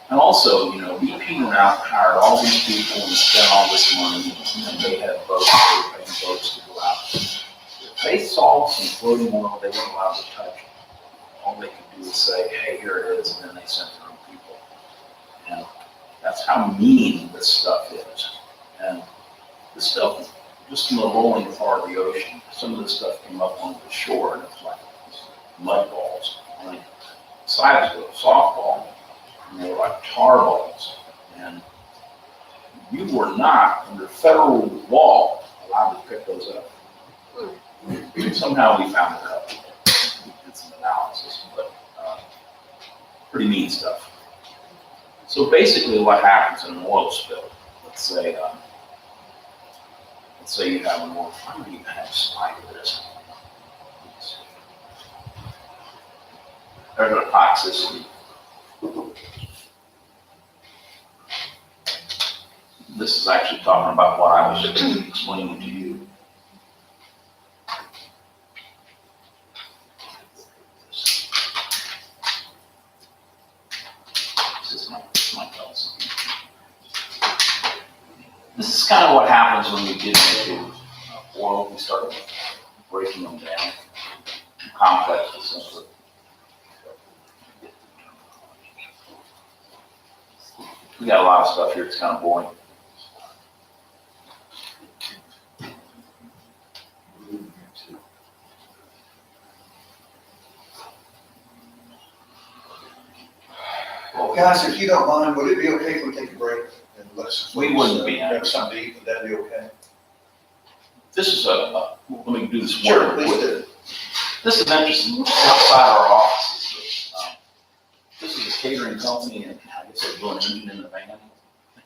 And also, you know, BP went out and hired all these people and spent all this money, and they had boats, they were paying boats to go out. If they saw some floating oil they weren't allowed to touch, all they could do is say, hey, here it is, and then they sent their own people. And that's how mean this stuff is. And this stuff, just in the rolling part of the ocean, some of this stuff came up on the shore, and it's like mud balls, like the size of a softball, and they were like tar balls. And you were not, under federal law, allowed to pick those up. Somehow we found a couple. We did some analysis, but pretty mean stuff. So basically what happens in an oil spill, let's say you have an oil, I don't even have a slide of this. There's a toxicity. This is actually talking about what I was explaining to you. This is kind of what happens when we get into oil. We start breaking them down, complex to simpler. We got a lot of stuff here. It's kind of boring. Well, guys, if you don't mind, would it be okay if we take a break and let's? We wouldn't be. Grab some to eat, would that be okay? This is let me do this Sure, more. please do. This is interesting. Outside our offices, this is a catering company, and I guess they blew an engine in the van,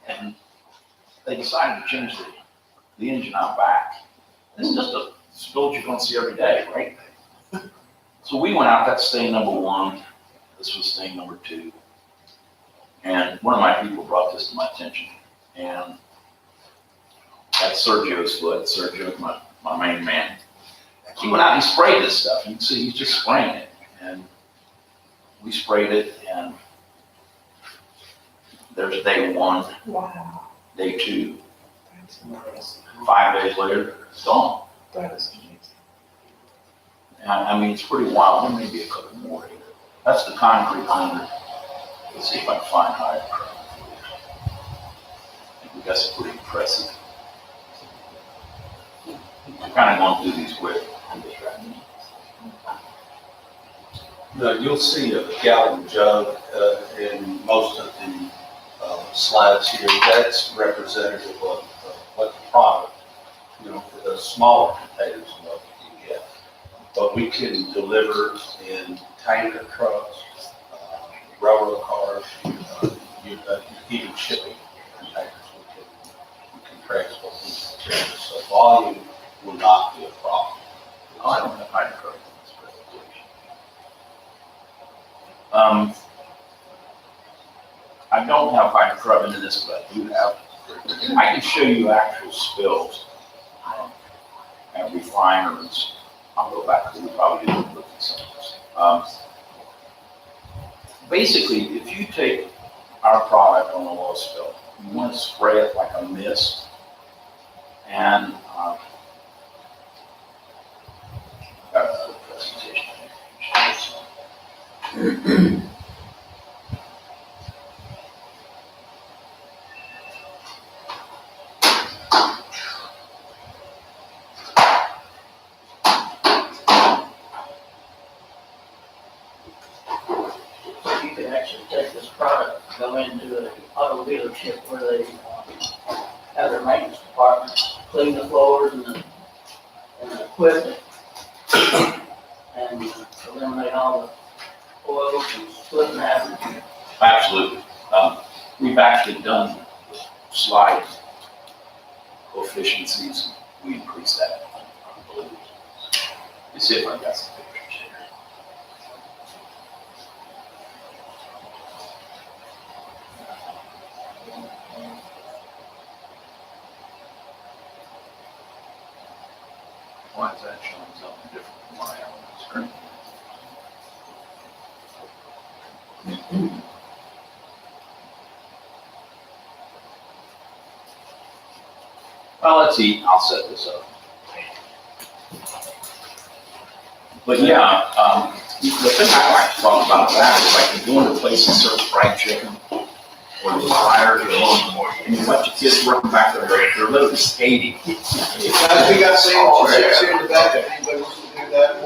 and they decided to change the engine out back. This is just a spill you're going to see every day, right? So we went out. That's stain number 1. This was stain number 2. And one of my people brought this to my attention, and that's Sergio's foot. Sergio's my main man. He went out and he sprayed this stuff. You can see he's just spraying it. And we sprayed it, and there's day 1. Wow. Day 2. That's amazing. 5 days later, it's gone. That is amazing. And I mean, it's pretty wild. There may be a couple more here. That's the concrete under. Let's see if I can find higher. I think that's pretty impressive. I'm kind of going through these quick. Now, you'll see a gallon jug in most of the slides here. That's representative of what the product, you know, for the smaller containers and what you can get. But we can deliver in tanker trucks, railroad cars, even shipping containers. We can transport these materials. So volume will not be a problem. Oh, I don't have hydrocarbons in this presentation. I don't have hydrocarbon in this, but I do have. I can show you actual spills at refineries. I'll go back to we probably didn't look at some of this. Basically, if you take our product on a oil spill, you want to spray it like a mist, and You can actually take this product, go into an auto dealership where they have their maintenance department, clean the floors and the equipment, and eliminate all the oils and split and hazards. Absolutely. We've actually done slide efficiencies. We increased that. I believe. Let's see if I got some pictures here. Why is that showing something different from what I have on the screen? Well, let's eat, I'll set this up. But yeah, the thing I like to talk about that is like you go into places and serve fried chicken or the fryers and you let your kids run back there, they're literally skating. Guys, we got sandwiches here in the back, if anybody wants to do that.